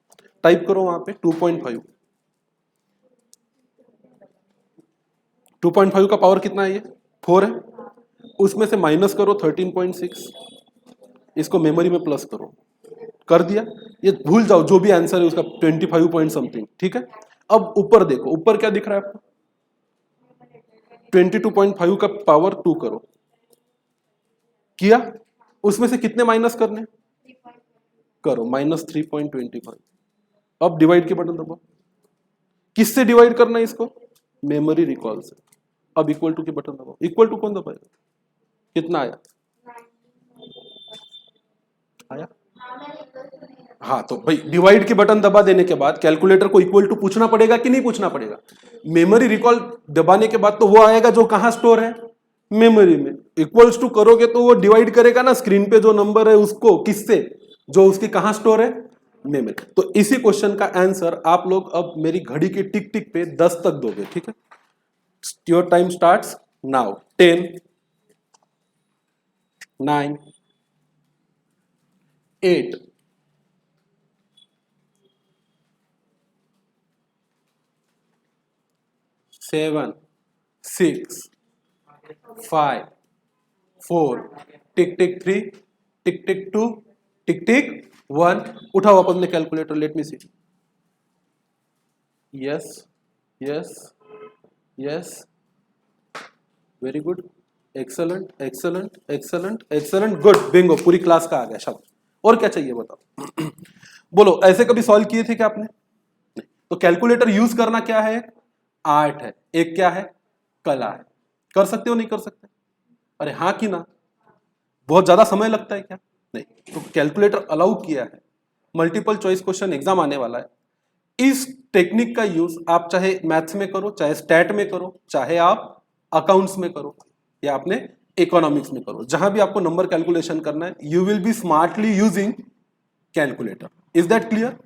टाइप करो वहां पे 2.5, 2.5 का पावर कितना है ये 4 है, उसमें से माइनस करो 13.6, इसको मेमोरी में प्लस करो, कर दिया। ये भूल जाओ जो भी आंसर है उसका 25 पॉइंट समथिंग, ठीक है। अब ऊपर देखो, ऊपर क्या दिख रहा है आपको 22.5 का पावर 2 करो, किया, उसमें से कितने माइनस करने करो माइनस 3.25। अब डिवाइड के बटन दबाओ, किससे डिवाइड करना है इसको मेमोरी रिकॉल से। अब इक्वल टू के बटन दबाओ, इक्वल टू कौन दबाएगा, कितना आया आया। हाँ तो भाई डिवाइड के बटन दबा देने के बाद कैलकुलेटर को इक्वल टू पूछना पड़ेगा कि नहीं पूछना पड़ेगा। मेमोरी रिकॉल दबाने के बाद तो वो आएगा जो कहां स्टोर है मेमोरी में। इक्वल्स टू करोगे तो वो डिवाइड करेगा ना स्क्रीन पे जो नंबर है उसको किससे, जो उसकी कहां स्टोर है मेमोरी। तो इसी क्वेश्चन का आंसर आप लोग अब मेरी घड़ी की टिक टिक पे 10 तक दोगे, ठीक है। Your time starts now. 10, 9, 8, 7 6 5 4 tick tick 3 tick tick 2 tick tick 1 उठाओ आप अपने calculator let me see yes yes yes very good excellent excellent excellent excellent good bingo पूरी क्लास का आ गया शब्द और क्या चाहिए बताओ बोलो ऐसे कभी सॉल्व किए थे क्या आपने नहीं। तो कैलकुलेटर यूज करना क्या है आर्ट है एक क्या है कला है कर सकते हो नहीं कर सकते अरे हाँ कि ना बहुत ज्यादा समय लगता है क्या नहीं तो कैलकुलेटर अलाउ किया है मल्टीपल चॉइस क्वेश्चन एग्जाम आने वाला है इस टेक्निक का यूज आप चाहे मैथ्स में करो चाहे स्टैट में करो चाहे आप अकाउंट्स में करो या आपने इकोनॉमिक्स में करो जहां भी आपको नंबर कैलकुलेशन करना है you will be smartly using calculator is that clear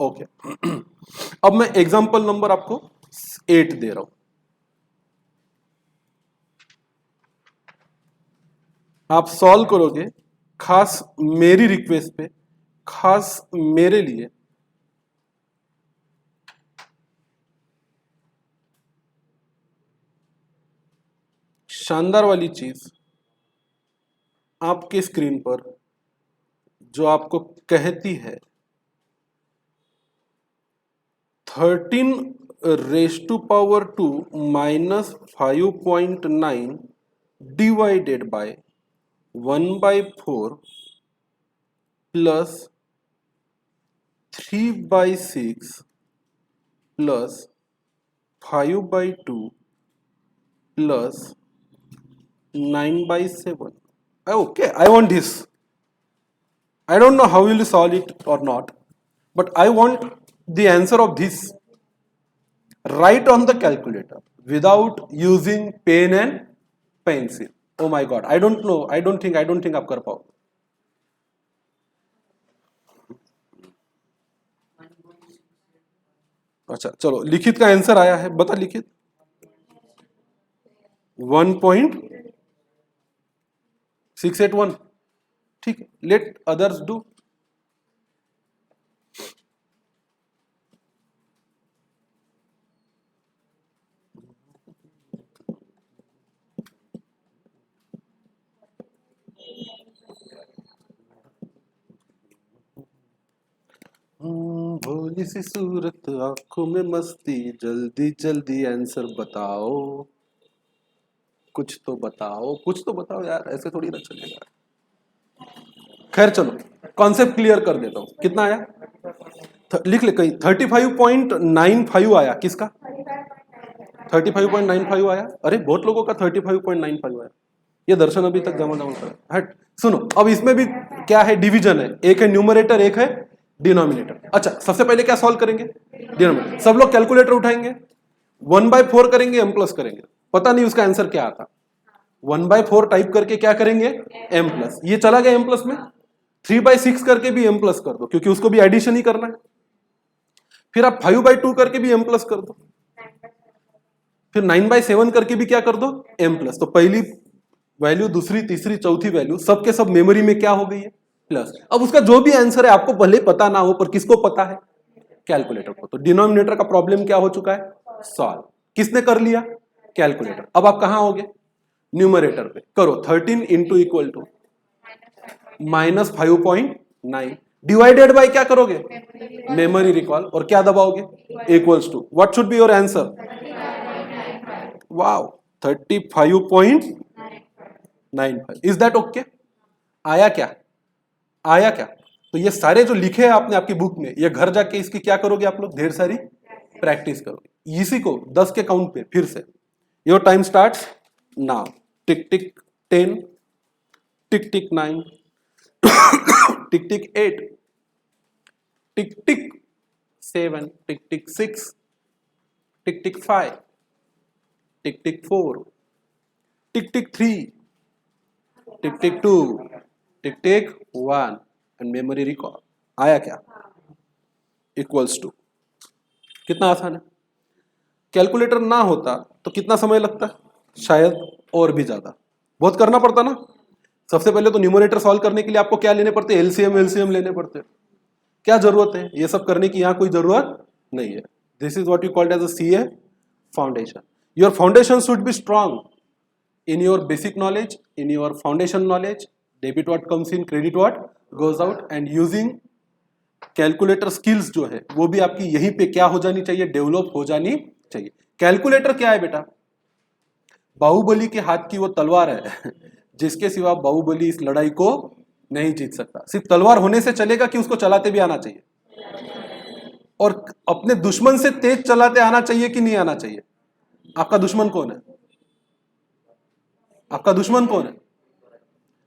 okay अब मैं एग्जांपल नंबर आपको 8 दे रहा हूं आप सॉल्व करोगे खास मेरी रिक्वेस्ट पे खास मेरे लिए शानदार वाली चीज आपके स्क्रीन पर जो आपको कहती है 13 raised to power 2 minus 5.9 divided by 1/4 plus 3/6 plus 5/2 plus 9/7 okay I want this I don't know how will you solve it or not but I want the answer of this write on the calculator without using pen and pencil oh my god I don't know I don't think आप कर पाओ अच्छा चलो लिखित का answer आया है बता लिखित 1.681 ठीक है लेट अदर्स डू भोली सी सूरत आंखों में मस्ती जल्दी जल्दी आंसर बताओ कुछ तो बताओ यार ऐसे थोड़ी ना चलेगा खैर चलो कॉन्सेप्ट क्लियर कर देता हूं कितना आया लिख ले कहीं 35.95 आया किसका 35.95 आया अरे बहुत लोगों का 35.95 आया ये दर्शन अभी तक जमा कर हट सुनो अब इसमें भी क्या है डिवीजन है एक है न्यूमरेटर एक है डिनोमिनेटर अच्छा सबसे पहले क्या सॉल्व करेंगे डिनोमिनेटर सब लोग कैलकुलेटर उठाएंगे 1/4 करेंगे m प्लस करेंगे पता नहीं उसका आंसर क्या आता 1/4 टाइप करके क्या करेंगे m प्लस ये चला गया m प्लस में 3/6 करके भी m प्लस कर दो क्योंकि उसको भी एडिशन ही करना है फिर आप 5/2 करके भी m प्लस कर दो फिर 9/7 करके भी क्या कर दो m प्लस तो पहली वैल्यू दूसरी तीसरी चौथी वैल्यू सबके सब मेमोरी में क्या हो गई है प्लस अब उसका जो भी आंसर है आपको भले पता ना हो पर किसको पता है कैलकुलेटर को तो डिनोमिनेटर का प्रॉब्लम क्या हो चुका है सॉल्व किसने कर लिया कैलकुलेटर अब आप कहां होगे न्यूमरेटर पे करो 13 into equal to -5.9 divided by क्या करोगे मेमोरी रिकॉल और क्या दबाओगे equals to what should be your answer wow 35.95 is that okay आया क्या तो ये सारे जो लिखे हैं आपने आपकी बुक में ये घर जाके इसकी क्या करोगे आप लोग ढेर सारी प्रैक्टिस करोगे इसी को 10 के काउंट पे फिर से your time starts now tick tick 10 tick tick 9 tick tick 8 tick tick 7 tick tick 6 tick tick 5 tick tick 4 tick tick 3 tick tick 2 tick tick 1 and memory recall आया क्या इक्वल्स टू कितना आसान है कैलकुलेटर ना होता तो कितना समय लगता शायद और भी ज्यादा बहुत करना पड़ता ना सबसे पहले तो न्यूमरेटर सॉल्व करने के लिए आपको क्या लेने पड़ते एलसीएम लेने पड़ते क्या जरूरत है ये सब करने की यहां कोई जरूरत नहीं है this is what you called as a CA foundation your foundation should be strong in your basic knowledge, in your foundation knowledge, debit what comes in, credit what goes out, and using calculator skills जो है वो भी आपकी यहीं पे क्या हो जानी चाहिए, डेवलप हो जानी चाहिए। कैलकुलेटर क्या है बेटा? बाहुबली के हाथ की वो तलवार है जिसके सिवा बाहुबली इस लड़ाई को नहीं जीत सकता। सिर्फ तलवार होने से चलेगा कि उसको चलाते भी आना चाहिए? और अपने दुश्मन से तेज चलाते आना चाहिए कि नहीं आना चाहिए? आपका दुश्मन कौन है? आपका दुश्मन कौन है?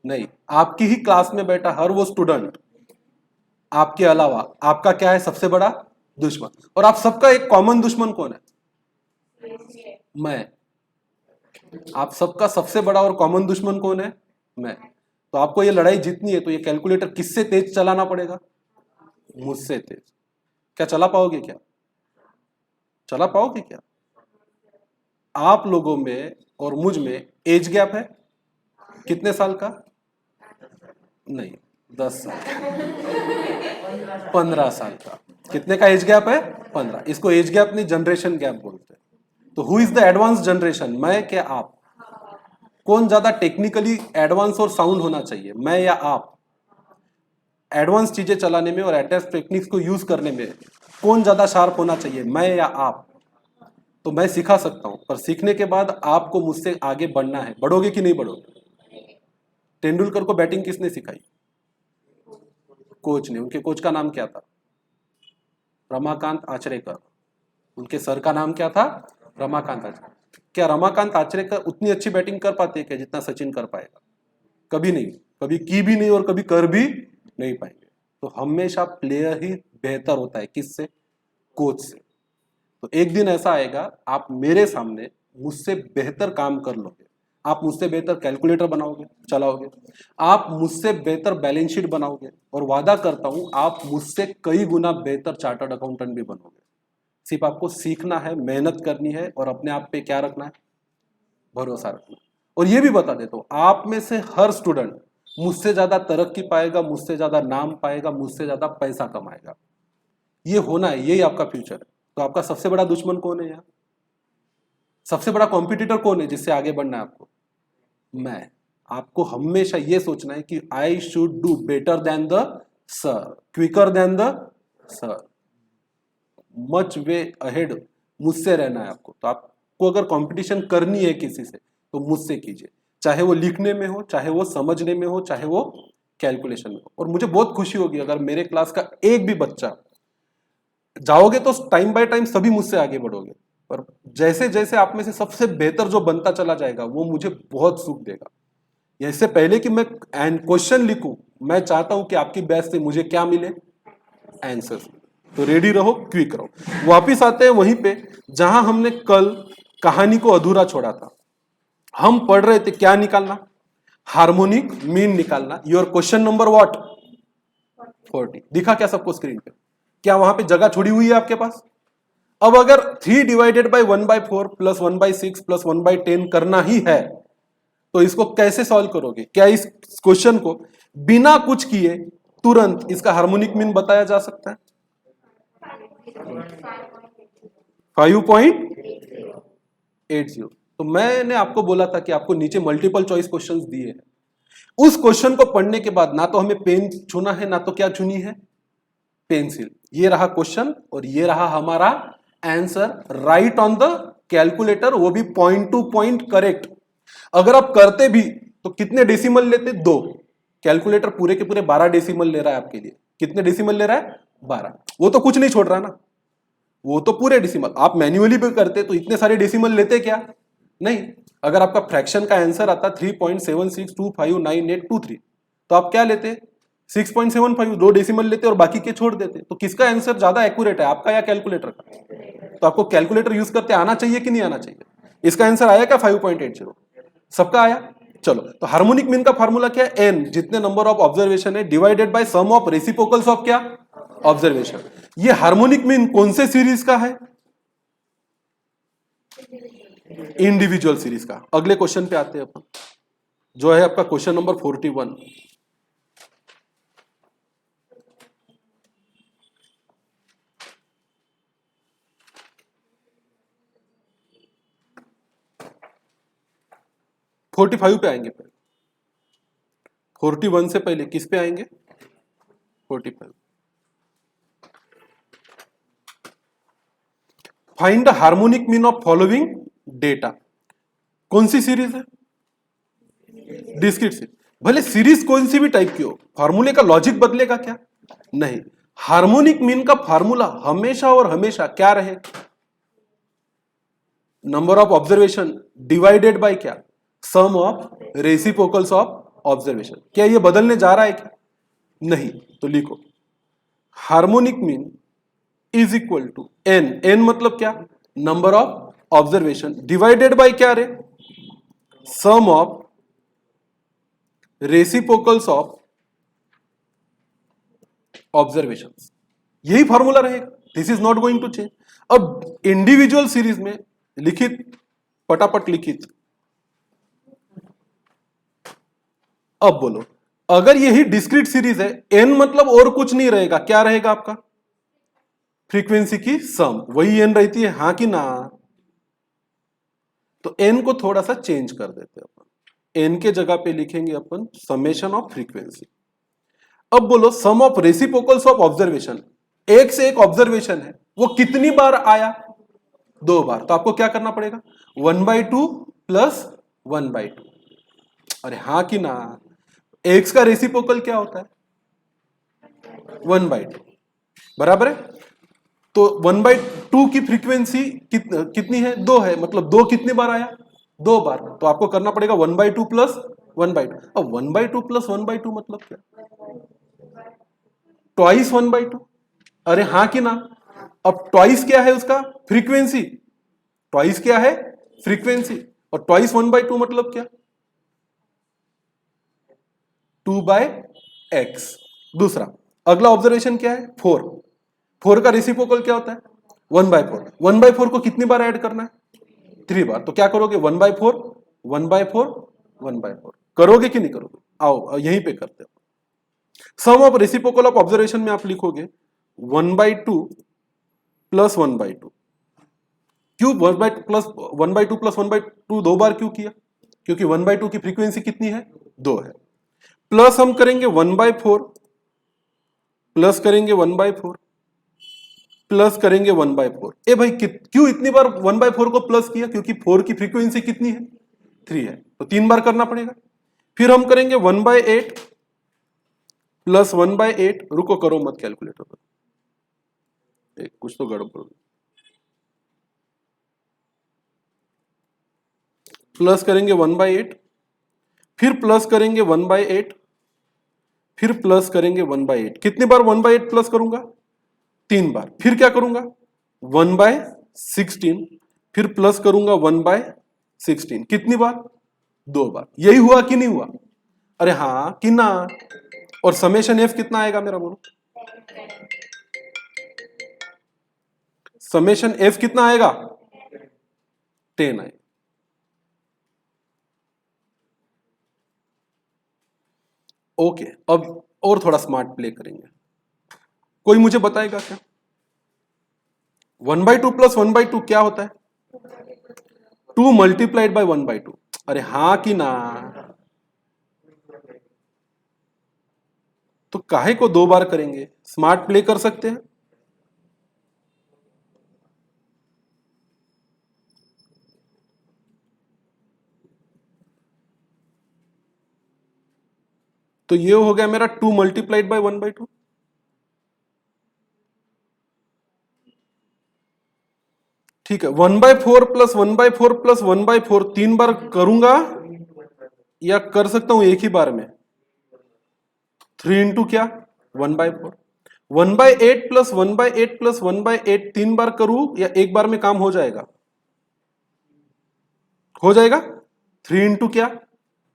नहीं, आपकी ही क्लास में बैठा हर वो स्टूडेंट आपके अलावा आपका क्या है? सबसे बड़ा दुश्मन। और आप सबका एक कॉमन दुश्मन कौन है? मैं। आप सबका सबसे बड़ा और कॉमन दुश्मन कौन है? मैं। तो आपको ये लड़ाई जीतनी है तो ये कैलकुलेटर किससे तेज चलाना पड़ेगा? मुझसे तेज। क्या चला पाओगे? क्या चला पाओगे? क्या आप लोगों में और मुझ में एज गैप है? कितने साल का? नहीं, 10 साल का। 15 साल का। कितने का एज गैप है? 15। इसको एज गैप नहीं, जनरेशन गैप बोलते हैं। तो who is the advance generation, मैं क्या आप? कौन ज्यादा टेक्निकली एडवांस और साउंड होना चाहिए, मैं या आप? एडवांस चीजें चलाने में और एडवांस टेक्निक्स को यूज करने में कौन ज्यादा शार्प होना चाहिए, मैं या आप? तो मैं सिखा सकता हूं, पर सीखने के बाद आपको मुझसे आगे बढ़ना है। बढ़ोगे कि नहीं बढ़ोगे? तेंदुलकर को बैटिंग किसने सिखाई? कोच ने। उनके कोच का नाम क्या था? रमाकांत आचरेकर। उनके सर का नाम क्या था? रमाकांत आचरेकर। क्या रमाकांत आचरेकर उतनी अच्छी बैटिंग कर पाते हैं क्या जितना सचिन कर पाएगा? कभी नहीं, कभी की भी नहीं और कभी कर भी नहीं पाएंगे। तो हमेशा प्लेयर ही बेहतर होता है। किससे? कोच से। तो एक दिन ऐसा आएगा आप मेरे सामने मुझसे बेहतर काम कर लोगे। आप मुझसे बेहतर कैलकुलेटर बनाओगे, चलाओगे। आप मुझसे बेहतर बैलेंस शीट बनाओगे, और वादा करता हूं आप मुझसे कई गुना बेहतर चार्टर्ड अकाउंटेंट भी बनोगे। सिर्फ आपको सीखना है, मेहनत करनी है, और अपने आप पे क्या रखना है? भरोसा रखना है। और ये भी बता देता हूं, आप में से हर स्टूडेंट मुझसे ज्यादा तरक्की पाएगा, मुझसे ज्यादा नाम पाएगा, मुझसे ज्यादा पैसा कमाएगा। ये होना है, यही आपका फ्यूचर है। तो आपका सबसे बड़ा दुश्मन कौन है यार? सबसे बड़ा कॉम्पिटिटर कौन है जिससे आगे बढ़ना है आपको? मैं। आपको हमेशा यह सोचना है कि I should do better than the sir, quicker than the sir, much way ahead. मुझसे रहना है आपको। तो आपको अगर कंपटीशन करनी है किसी से तो मुझसे कीजिए, चाहे वो लिखने में हो, चाहे वो समझने में हो, चाहे वो कैलकुलेशन में हो। और मुझे बहुत खुशी होगी अगर मेरे क्लास का एक भी बच्चा, जाओगे तो टाइम बाय टाइम सभी मुझसे आगे बढ़ोगे, पर जैसे जैसे आप में से सबसे बेहतर जो बनता चला जाएगा वो मुझे बहुत सुख देगा। इससे पहले कि मैं क्वेश्चन लिखूं, मैं चाहता हूं कि आपकी बैच से मुझे क्या मिले? आंसर्स। तो रेडी रहो, क्विक रहो। वापिस आते हैं वहीं पे जहां हमने कल कहानी को अधूरा छोड़ा था। हम पढ़ रहे थे क्या निकालना? हार्मोनिक मीन निकालना। Your question number what? 40। दिखा क्या सबको स्क्रीन पे? क्या वहां पे जगह छोड़ी हुई है आपके पास? अब अगर 3 डिवाइडेड बाई 1/4 प्लस 1/6 प्लस 1/10 करना ही है तो इसको कैसे सॉल्व करोगे? क्या इस क्वेश्चन को बिना कुछ किए तुरंत इसका हार्मोनिक मीन बताया जा सकता है? 5.80। तो मैंने आपको बोला था कि आपको नीचे मल्टीपल चॉइस क्वेश्चंस दिए हैं। उस क्वेश्चन को पढ़ने के बाद ना तो हमें पेन चुना है, ना तो क्या चुनी है? पेंसिल। ये रहा क्वेश्चन और ये रहा हमारा answer, right on the calculator, वो भी पॉइंट टू पॉइंट करेक्ट। अगर आप करते भी तो कितने डेसिमल लेते? 2। कैलकुलेटर पूरे के पूरे 12 डेसिमल ले रहा है आपके लिए। कितने डेसिमल ले रहा है? 12। वो तो कुछ नहीं छोड़ रहा ना, वो तो पूरे डेसिमल। आप मैन्युअली भी करते तो इतने सारे डेसिमल लेते क्या? नहीं। अगर आपका फ्रैक्शन का आंसर आता 3.76259823, तो आप क्या लेते? 6.75, 2 डेसिमल लेते और बाकी के छोड़ देते। तो किसका आंसर ज्यादा एक्यूरेट है, आपका या कैलकुलेटर का? तो आपको कैलकुलेटर यूज करते आना चाहिए कि नहीं आना चाहिए? इसका आंसर आया क्या? 5.80। सबका आया। चलो, तो हार्मोनिक मीन का फार्मूला क्या है? एन, जितने नंबर ऑफ ऑब्जर्वेशन है, divided by sum of reciprocals of क्या? ऑब्जर्वेशन। ये हार्मोनिक मीन कौन से सीरीज का है? इंडिविजुअल सीरीज का। अगले क्वेश्चन पे आते हैं अपन, जो है आपका क्वेश्चन नंबर 41। 45 पे आएंगे पहले, 41 से पहले किस पे आएंगे? 45। Find the harmonic mean of following data. कौन सी सीरीज है? Discrete series. भले सीरीज कौन सी भी टाइप की हो, फार्मूले का लॉजिक बदलेगा क्या? नहीं। हार्मोनिक मीन का फार्मूला हमेशा और हमेशा क्या रहे? Number of observation divided by क्या? सम ऑफ रेसिप्रोकल्स ऑफ ऑब्जर्वेशन। क्या ये बदलने जा रहा है क्या? नहीं। तो लिखो harmonic mean is equal to N. N मतलब क्या? Number of observation divided by क्या रे? Sum of reciprocals of observations. यही फॉर्मूला रहेगा। This is not going to change. अब इंडिविजुअल सीरीज में लिखित, पटापट लिखित। अब बोलो, अगर यही डिस्क्रीट सीरीज है, एन मतलब और कुछ नहीं रहेगा, क्या रहेगा आपका? फ्रीक्वेंसी की सम, वही एन रहती है, हां कि ना? तो एन को थोड़ा सा चेंज कर देते हैं अपन। एन के जगह पे लिखेंगे अपन समेशन ऑफ फ्रीक्वेंसी। अब बोलो सम ऑफ रेसिप्रोकल्स ऑफ ऑब्जर्वेशन। एक से एक ऑब्जर्वेशन है, वो कितनी बार आया? 2 बार। तो आपको क्या करना पड़ेगा? 1/2 प्लस 1/2। अरे हाँ कि ना? एक्स का रेसिप्रोकल क्या होता है? 1/2 बराबर है। तो 1/2 की फ्रीक्वेंसी कितनी है? 2 है। मतलब 2 कितनी बार आया? 2 बार। तो आपको करना पड़ेगा 1/2 प्लस 1/2। अब 1/2 प्लस 1/2 मतलब क्या? ट्वाइस 1/2। अरे हाँ कि ना? अब ट्वाइस क्या है उसका? फ्रीक्वेंसी। ट्वाइस क्या है? फ्रीक्वेंसी। और ट्वाइस 1/2 मतलब क्या? 2/x। दूसरा अगला ऑब्जर्वेशन क्या है? 4। 4 का रेसिप्रोकल क्या होता है? 1/4। 1/4 को कितनी बार ऐड करना है? 3 बार। तो क्या करोगे? 1/4 1/4 1/4 करोगे कि नहीं करोगे? आओ यहीं पे करते हैं। सम ऑफ रेसिप्रोकल ऑफ ऑब्जर्वेशन में आप लिखोगे 1/2 प्लस 1/2। क्यों 1/2 प्लस 1/2 2 बार क्यों किया? क्योंकि 1/2 की फ्रीक्वेंसी कितनी है? 2 है। प्लस हम करेंगे 1/4 प्लस करेंगे 1/4 प्लस करेंगे 1/4। ए भाई क्यों इतनी बार 1/4 को प्लस किया? क्योंकि 4 की फ्रीक्वेंसी कितनी है? 3 है। तो 3 बार करना पड़ेगा। फिर हम करेंगे 1/8 प्लस 1/8। रुको, करो मत कैलकुलेटर पर, कुछ तो गड़बड़। प्लस करेंगे 1/8, फिर प्लस करेंगे 1/8, फिर प्लस करेंगे 1/8। कितनी बार 1/8 प्लस करूंगा? 3 बार। फिर क्या करूंगा? 1/16, फिर प्लस करूंगा 1/16। कितनी बार? 2 बार। यही हुआ कि नहीं हुआ? अरे हाँ कि ना? और समेशन एफ कितना आएगा मेरा, बोलो? समेशन एफ कितना आएगा? 10 आएगा। ओके, अब और थोड़ा स्मार्ट प्ले करेंगे। कोई मुझे बताएगा क्या 1/2 प्लस 1/2 क्या होता है? 2 मल्टीप्लाइड बाय 1/2। अरे हाँ कि ना? तो काहे को 2 बार करेंगे? स्मार्ट प्ले कर सकते हैं। तो ये हो गया मेरा 2 मल्टीप्लाइड बाय 1/2। ठीक है, 1/4 प्लस 1/4 प्लस 1/4 3 बार करूंगा या कर सकता हूं एक ही बार में? 3 इंटू क्या? 1/4। 1/8 प्लस 1/8 प्लस 1/8 3 बार करूं या एक बार में काम हो जाएगा? हो जाएगा। 3 इंटू क्या?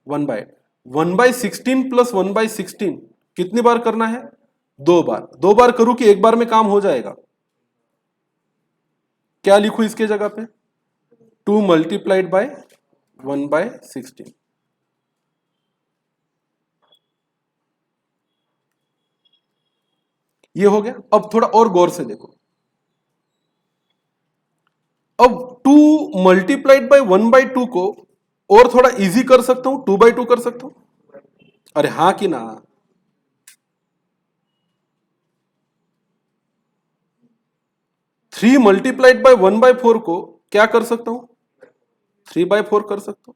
1/8। 1/16 प्लस 1/16 कितनी बार करना है? 2 बार। 2 बार करूं कि एक बार में काम हो जाएगा? क्या लिखूं इसके जगह पे? 2 मल्टीप्लाइड बाय 1/16। ये हो गया। अब थोड़ा और गौर से देखो। अब 2 मल्टीप्लाइड बाय 1/2 को और थोड़ा इजी कर सकता हूं, 2/2 कर सकता हूं? अरे हाँ कि ना? 3 मल्टीप्लाइड बाय 1/4 को क्या कर सकता हूं? 3/4 कर सकता हूं।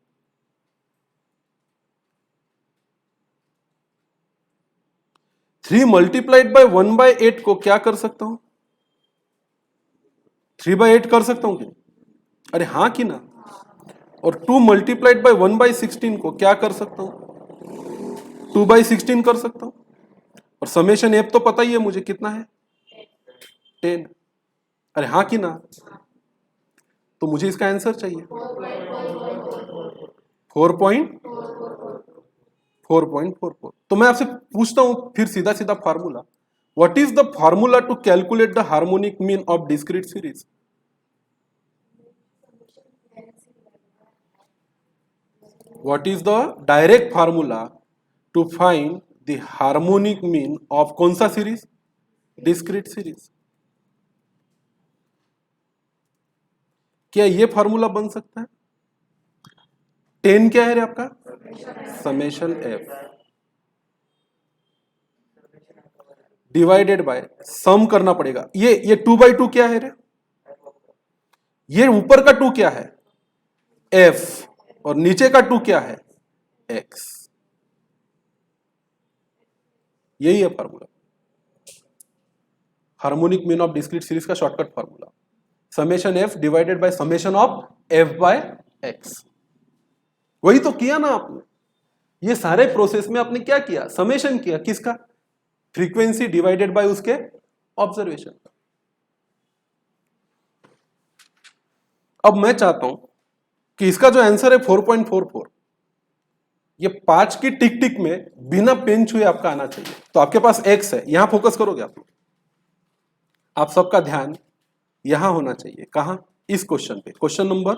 3 मल्टीप्लाइड बाय 1/8 को क्या कर सकता हूं? 3/8 कर सकता हूं क्या? अरे हाँ कि ना? और 2 मल्टीप्लाइड बाय 1/16 को क्या कर सकता हूं? 2/16 कर सकता हूं। और समेशन एफ तो पता ही है मुझे कितना है, 10। अरे हाँ कि ना? तो मुझे इसका आंसर चाहिए 4.44। तो मैं आपसे पूछता हूं फिर सीधा सीधा formula, what is the formula to calculate the harmonic mean of discrete series? What is the direct formula to find the harmonic mean of कौन सा सीरीज? Discrete series. क्या ये फार्मूला बन सकता है? 10 क्या है रे आपका? समेशन एफ डिवाइडेड बाय सम करना पड़ेगा। ये 2/2 क्या है रे? ये ऊपर का 2 क्या है? एफ। और नीचे का 2 क्या है? एक्स। यही है formula, harmonic mean of discrete series का shortcut formula, summation F divided by summation of F by X. वही तो किया ना आपने, ये सारे प्रोसेस में आपने क्या किया? समेशन किया, किसका? फ्रीक्वेंसी डिवाइडेड बाय उसके ऑब्जर्वेशन। अब मैं चाहता हूं कि इसका जो आंसर है 4.44, ये 5 की टिक टिक में बिना पेन छुए आपका आना चाहिए। तो आपके पास एक्स है, यहां फोकस करोगे आप सबका ध्यान यहां होना चाहिए। कहां? इस क्वेश्चन पे, क्वेश्चन नंबर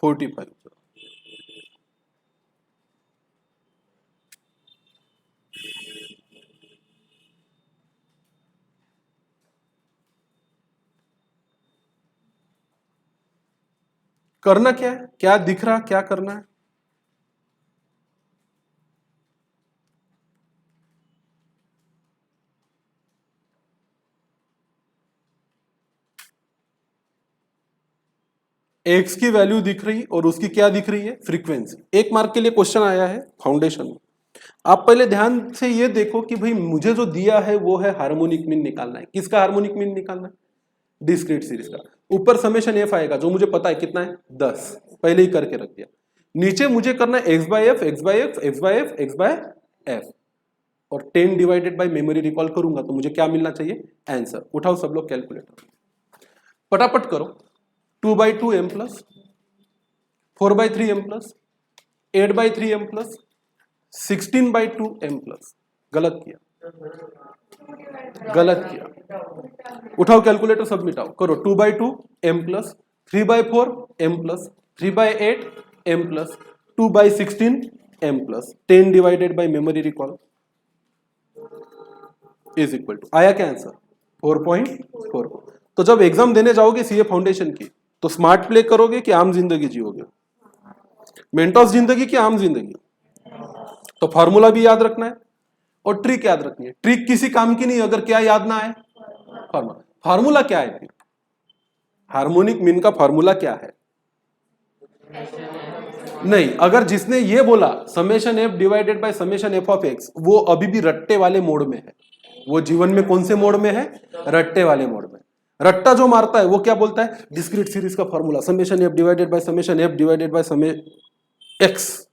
45। करना क्या है? क्या दिख रहा, क्या करना है? एक्स की वैल्यू दिख रही और उसकी क्या दिख रही है? फ्रीक्वेंसी। 1 मार्क के लिए क्वेश्चन आया है फाउंडेशन में। आप पहले ध्यान से ये देखो कि भाई मुझे जो दिया है वो है हार्मोनिक मीन निकालना है। किसका हार्मोनिक मीन निकालना है? डिस्क्रीट सीरीज का। ऊपर समेशन एफ आएगा जो मुझे पता है कितना है, 10, पहले ही करके रख दिया। नीचे मुझे करना है x by f, x by f, x by f, x by f, और 10 डिवाइडेड बाय मेमोरी रिकॉल करूंगा तो मुझे क्या मिलना चाहिए? आंसर। उठाओ सब लोग कैलकुलेटर, फटाफट करो। 2/2 m plus, 4/3 m plus, 8/3 m plus, 16/2 m plus. गलत किया, गलत किया। उठाओ कैलकुलेटर, सब मिटाओ, करो। 2/2 m plus, 3/4 m plus, 3/8 m plus, 2/16 m plus, 10 divided by memory recall is equal to, आया क्या आंसर? 4.4। तो जब एग्जाम देने जाओगे सीए फाउंडेशन की, तो स्मार्ट प्ले करोगे कि आम जिंदगी जियोगे? मेंटोस जिंदगी की आम जिंदगी? तो फॉर्मूला भी याद रखना है और ट्रिक याद रखनी है। ट्रिक किसी काम की नहीं अगर क्या याद ना आए। फॉर्मूला, फॉर्मूला क्या है फिर? हार्मोनिक मीन का फॉर्मूला क्या है? नहीं, अगर जिसने ये बोला summation F divided by summation F of x, वो अभी भी रट्टे वाले मोड में है। वो जीवन में कौन से मोड में है? रट्टे वाले मोड में। रट्टा जो मारता है वो क्या बोलता है? डिस्क्रीट सीरीज का formula summation F divided by summation F divided by sum x.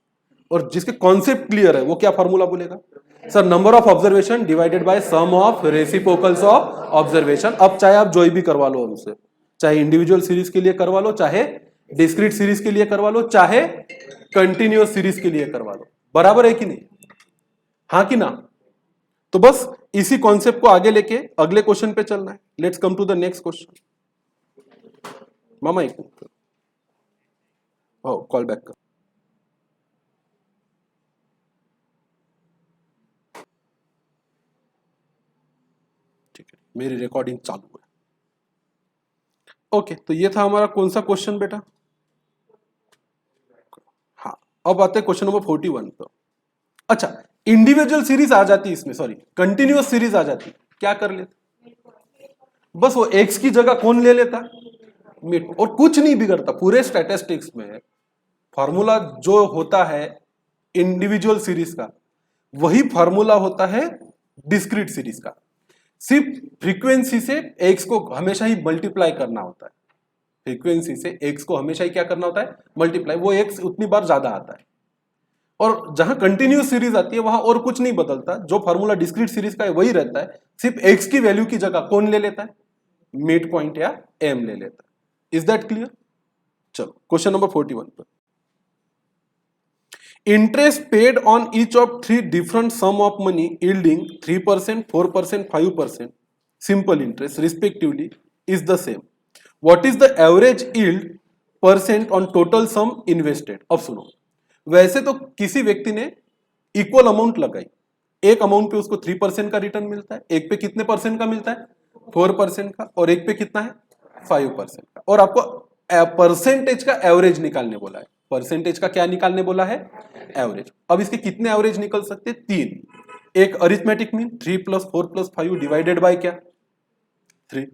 और जिसके कॉन्सेप्ट क्लियर है वो क्या फॉर्मूला बोलेगा? Sir, number of observation divided by sum of reciprocals of observation. अब चाहे आप जो भी करवा लो हमसे, चाहे इंडिविजुअल सीरीज के लिए करवा लो, चाहे डिस्क्रीट सीरीज के लिए करवा लो, चाहे कंटिन्यूअस सीरीज के लिए करवा लो, बराबर है कि नहीं? हाँ कि ना? तो बस इसी कॉन्सेप्ट को आगे लेके अगले क्वेश्चन पे चलना है। Let's come to the next question. मामा एक मिनट, कॉल बैक कर। ठीक है, मेरी रिकॉर्डिंग चालू है। ओके, तो ये था हमारा कौन सा क्वेश्चन बेटा? अब आते हैं क्वेश्चन नंबर 41 पर। अच्छा, इंडिविजुअल सीरीज आ जाती इसमें, सॉरी कंटिन्यूअस सीरीज आ जाती, क्या कर लेते? बस वो एक्स की जगह कौन ले लेता? मिड। और कुछ नहीं बिगड़ता पूरे स्टैटिस्टिक्स में। फॉर्मूला जो होता है इंडिविजुअल सीरीज का, वही फॉर्मूला होता है डिस्क्रीट सीरीज का। सिर्फ फ्रीक्वेंसी से एक्स को हमेशा ही मल्टीप्लाई करना होता है। फ्रीक्वेंसी से एक्स को हमेशा ही क्या करना होता है? मल्टीप्लाई। वो एक्स उतनी बार ज्यादा आता है। और जहां कंटिन्यूस सीरीज आती है वहां और कुछ नहीं बदलता, जो फॉर्मूला डिस्क्रीट सीरीज का है वही रहता है। सिर्फ एक्स की वैल्यू की जगह कौन ले लेता है? मिड पॉइंट या एम ले लेता है। Is that clear? चलो क्वेश्चन नंबर 41 पर। Interest paid on each of 3 different sum of money yielding 3%, 4%, 5% simple interest respectively is the same. What is the average yield percent on total sum invested? अब सुनो, वैसे तो किसी व्यक्ति ने equal amount लगाई, एक अमाउंट पे उसको 3% का रिटर्न मिलता है, एक पे कितने परसेंट का मिलता है? 4% का, और एक पे कितना है? 5% का। और आपको परसेंटेज का एवरेज निकालने बोला है। परसेंटेज का क्या निकालने बोला है? एवरेज। अब इसके कितने एवरेज निकल सकते? 3। एक अरिथमेटिक मीन 3 + 4 + 5 डिवाइडेड बाय क्या? 3।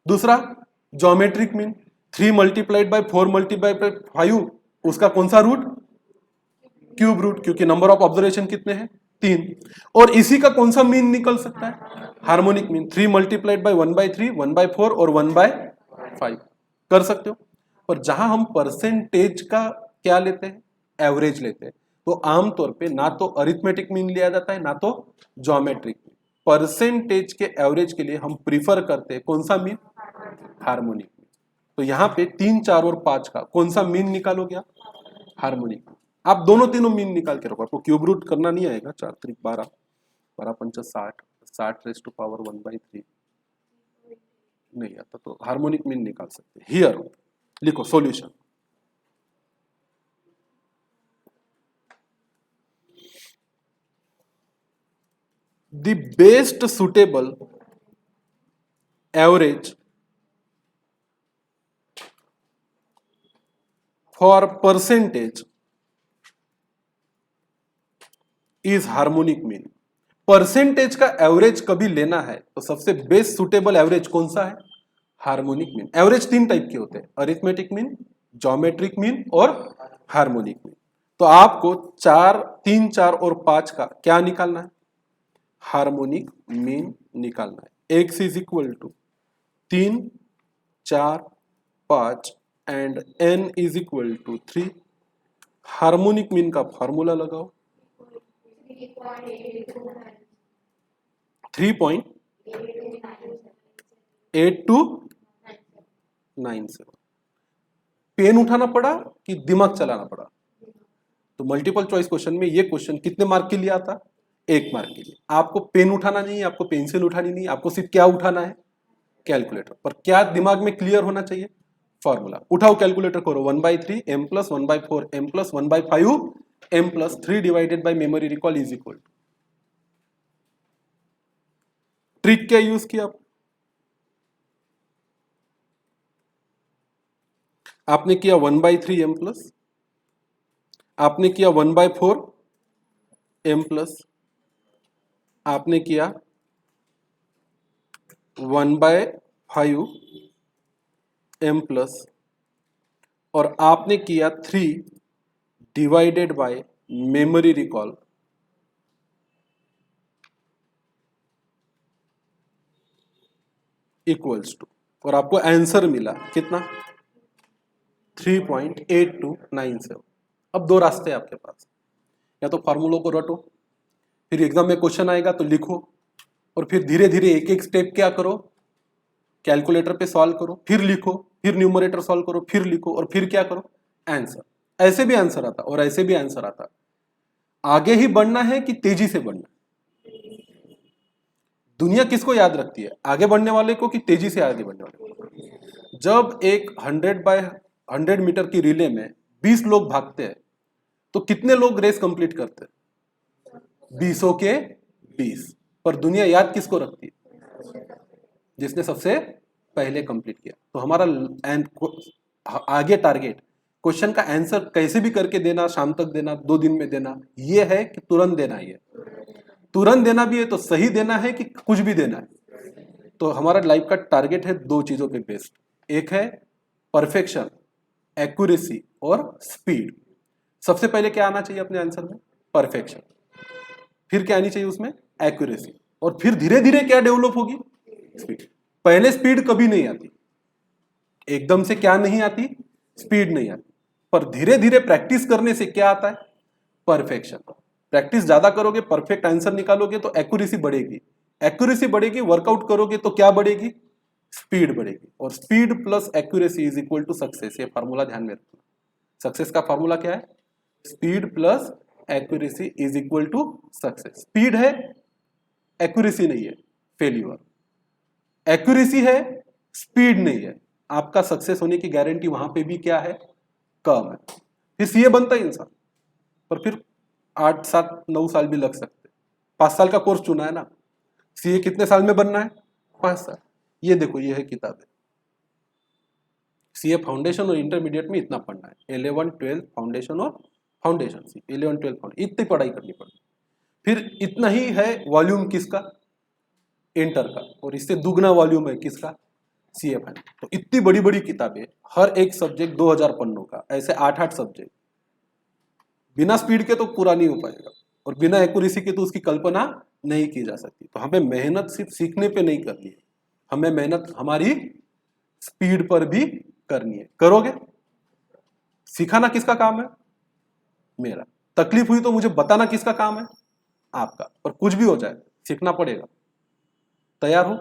दूसरा ज्योमेट्रिक मीन 3 × 4 × 5, उसका कौन सा रूट? क्यूब रूट, क्योंकि नंबर ऑफ ऑब्जर्वेशन कितने हैं? 3। और इसी का कौन सा मीन निकल सकता है? हार्मोनिक मीन 3 × 1/3, 1/4 और 1/5 कर सकते हो। पर जहां हम परसेंटेज का क्या लेते हैं? एवरेज लेते हैं। तो आमतौर पे ना तो अरिथमेटिक मीन लिया जाता है ना तो ज्योमेट्रिक मीन। परसेंटेज के एवरेज के लिए हम प्रीफर करते हैं कौन सा मीन? Harmonic mean. तो यहाँ पे 3, 4 और 5 का कौन सा मीन निकालोगे आप? हार्मोनिक। आप दोनों तीनों मीन निकाल के रखो, आपको क्यूब रूट करना नहीं आएगा। 4 × 3 = 12, 12 × 5 = 60, 60⁻1/3 नहीं आता, तो हार्मोनिक मीन निकाल सकते हैं। हियर लिखो solution. The best suitable average for percentage is harmonic mean। Percentage का एवरेज कभी लेना है तो सबसे बेस्ट सुटेबल एवरेज कौन सा है? Harmonic mean. एवरेज 3 टाइप के होते हैं, अरिथमेटिक मीन, ज्योमेट्रिक मीन और हार्मोनिक मीन। तो आपको 4, 3, 4 और 5 का क्या निकालना है? हार्मोनिक मीन निकालना है। x = 3, 4, 5 and n = 3। Harmonic mean का फॉर्मूला लगाओ। 3.8297। पेन उठाना पड़ा कि दिमाग चलाना पड़ा? तो मल्टीपल चॉइस क्वेश्चन में ये क्वेश्चन कितने मार्क के लिए आता? 1 मार्क के लिए। आपको पेन उठाना नहीं है, आपको पेंसिल उठानी नहीं, आपको सिर्फ क्या उठाना है? कैलकुलेटर। पर क्या दिमाग में क्लियर होना चाहिए? फॉर्मूला उठाओ, कैलकुलेटर करो। 1/3 m + 1/4 m + 1/5 m + 3 divided by memory recall is equal to. Trick क्या यूज किया आपने किया 1/3 m +, आपने किया 1/4 m +, आपने किया 1/5 m +, और आपने किया 3 divided by memory recall equals to, और आपको आंसर मिला कितना? 3.8297। अब 2 रास्ते हैं आपके पास, या तो फॉर्मूलों को रटो, फिर एग्जाम में क्वेश्चन आएगा तो लिखो, और फिर धीरे धीरे एक एक स्टेप क्या करो, कैलकुलेटर पे सॉल्व करो, फिर लिखो, फिर न्यूमरेटर सॉल्व करो, फिर लिखो, और फिर क्या करो? आंसर। ऐसे भी आंसर आता और ऐसे भी आंसर आता। आगे ही बढ़ना है कि तेजी से बढ़ना? दुनिया किसको याद रखती है, आगे बढ़ने वाले को कि तेजी से आगे बढ़ने वाले को? जब एक 100 मीटर की रिले में 20 लोग भागते हैं तो कितने लोग रेस कंप्लीट करते हैं? 20 के 20। पर दुनिया याद किसको रखती है? जिसने सबसे पहले कंप्लीट किया। तो हमारा आगे टारगेट क्वेश्चन का आंसर कैसे भी करके देना, शाम तक देना, 2 दिन में देना, ये है कि तुरंत देना ही है। तुरंत देना भी है तो सही देना है कि कुछ भी देना है। तो हमारा लाइफ का टारगेट है 2 चीजों पे बेस्ड, एक है परफेक्शन, एक्यूरेसी और स्पीड। सबसे पहले क्या आना चाहिए अपने आंसर में? परफेक्शन। फिर क्या आनी चाहिए उसमें? एक्यूरेसी। और फिर धीरे धीरे क्या डेवलप होगी? स्पीड। पहले स्पीड कभी नहीं आती, एकदम से क्या नहीं आती? स्पीड नहीं आती। पर धीरे धीरे प्रैक्टिस करने से क्या आता है? परफेक्शन। प्रैक्टिस ज्यादा करोगे, परफेक्ट आंसर निकालोगे तो एक्यूरेसी बढ़ेगी, एक्यूरेसी बढ़ेगी, वर्कआउट करोगे तो क्या बढ़ेगी? स्पीड बढ़ेगी। और speed plus accuracy is equal to success. ये फार्मूला ध्यान में रखना। सक्सेस का फार्मूला क्या है? Speed plus accuracy is equal to success. Speed है, एक्यूरेसी नहीं है, फेल्यूर। एक्यूरेसी है, स्पीड नहीं है, आपका सक्सेस होने की गारंटी वहां पे भी क्या है? कम है। फिर सीए बनता है इंसान, पर फिर 8, 7, 9 साल भी लग सकते। 5 साल का कोर्स चुना है ना, सीए कितने साल में बनना है? 5 साल। ये देखो, ये है किताबें। सीए फाउंडेशन और इंटरमीडिएट में इतना पढ़ना है, 11, 12 फाउंडेशन और फाउंडेशन सी, 11, 12 फाउंडेशन, इतनी पढ़ाई करनी पड़ती। फिर इतना ही है वॉल्यूम किसका? इंटर का। और इससे दुगना वॉल्यूम है किसका? CA final. तो इतनी बड़ी बड़ी किताबें, हर एक सब्जेक्ट 2000 पन्नों का, ऐसे 8-8 सब्जेक्ट। बिना स्पीड के तो पूरा नहीं हो पाएगा, और बिना एक्यूरेसी के तो उसकी कल्पना नहीं की जा सकती। तो हमें मेहनत सिर्फ सीखने पे नहीं करनी है, हमें मेहनत हमारी स्पीड पर भी करनी है। करोगे? सिखाना किसका काम है? मेरा। तकलीफ हुई तो मुझे बताना किसका काम है? आपका। पर कुछ भी हो जाए, सीखना पड़ेगा। तैयार हो?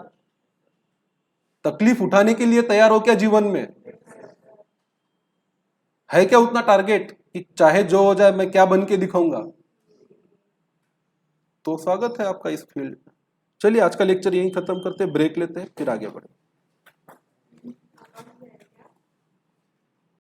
तकलीफ उठाने के लिए तैयार हो क्या जीवन में? है क्या उतना टारगेट कि चाहे जो हो जाए मैं क्या बन के दिखाऊंगा? तो स्वागत है आपका इस फील्ड में। चलिए आज का लेक्चर यहीं खत्म करते हैं, ब्रेक लेते हैं, फिर आगे बढ़े।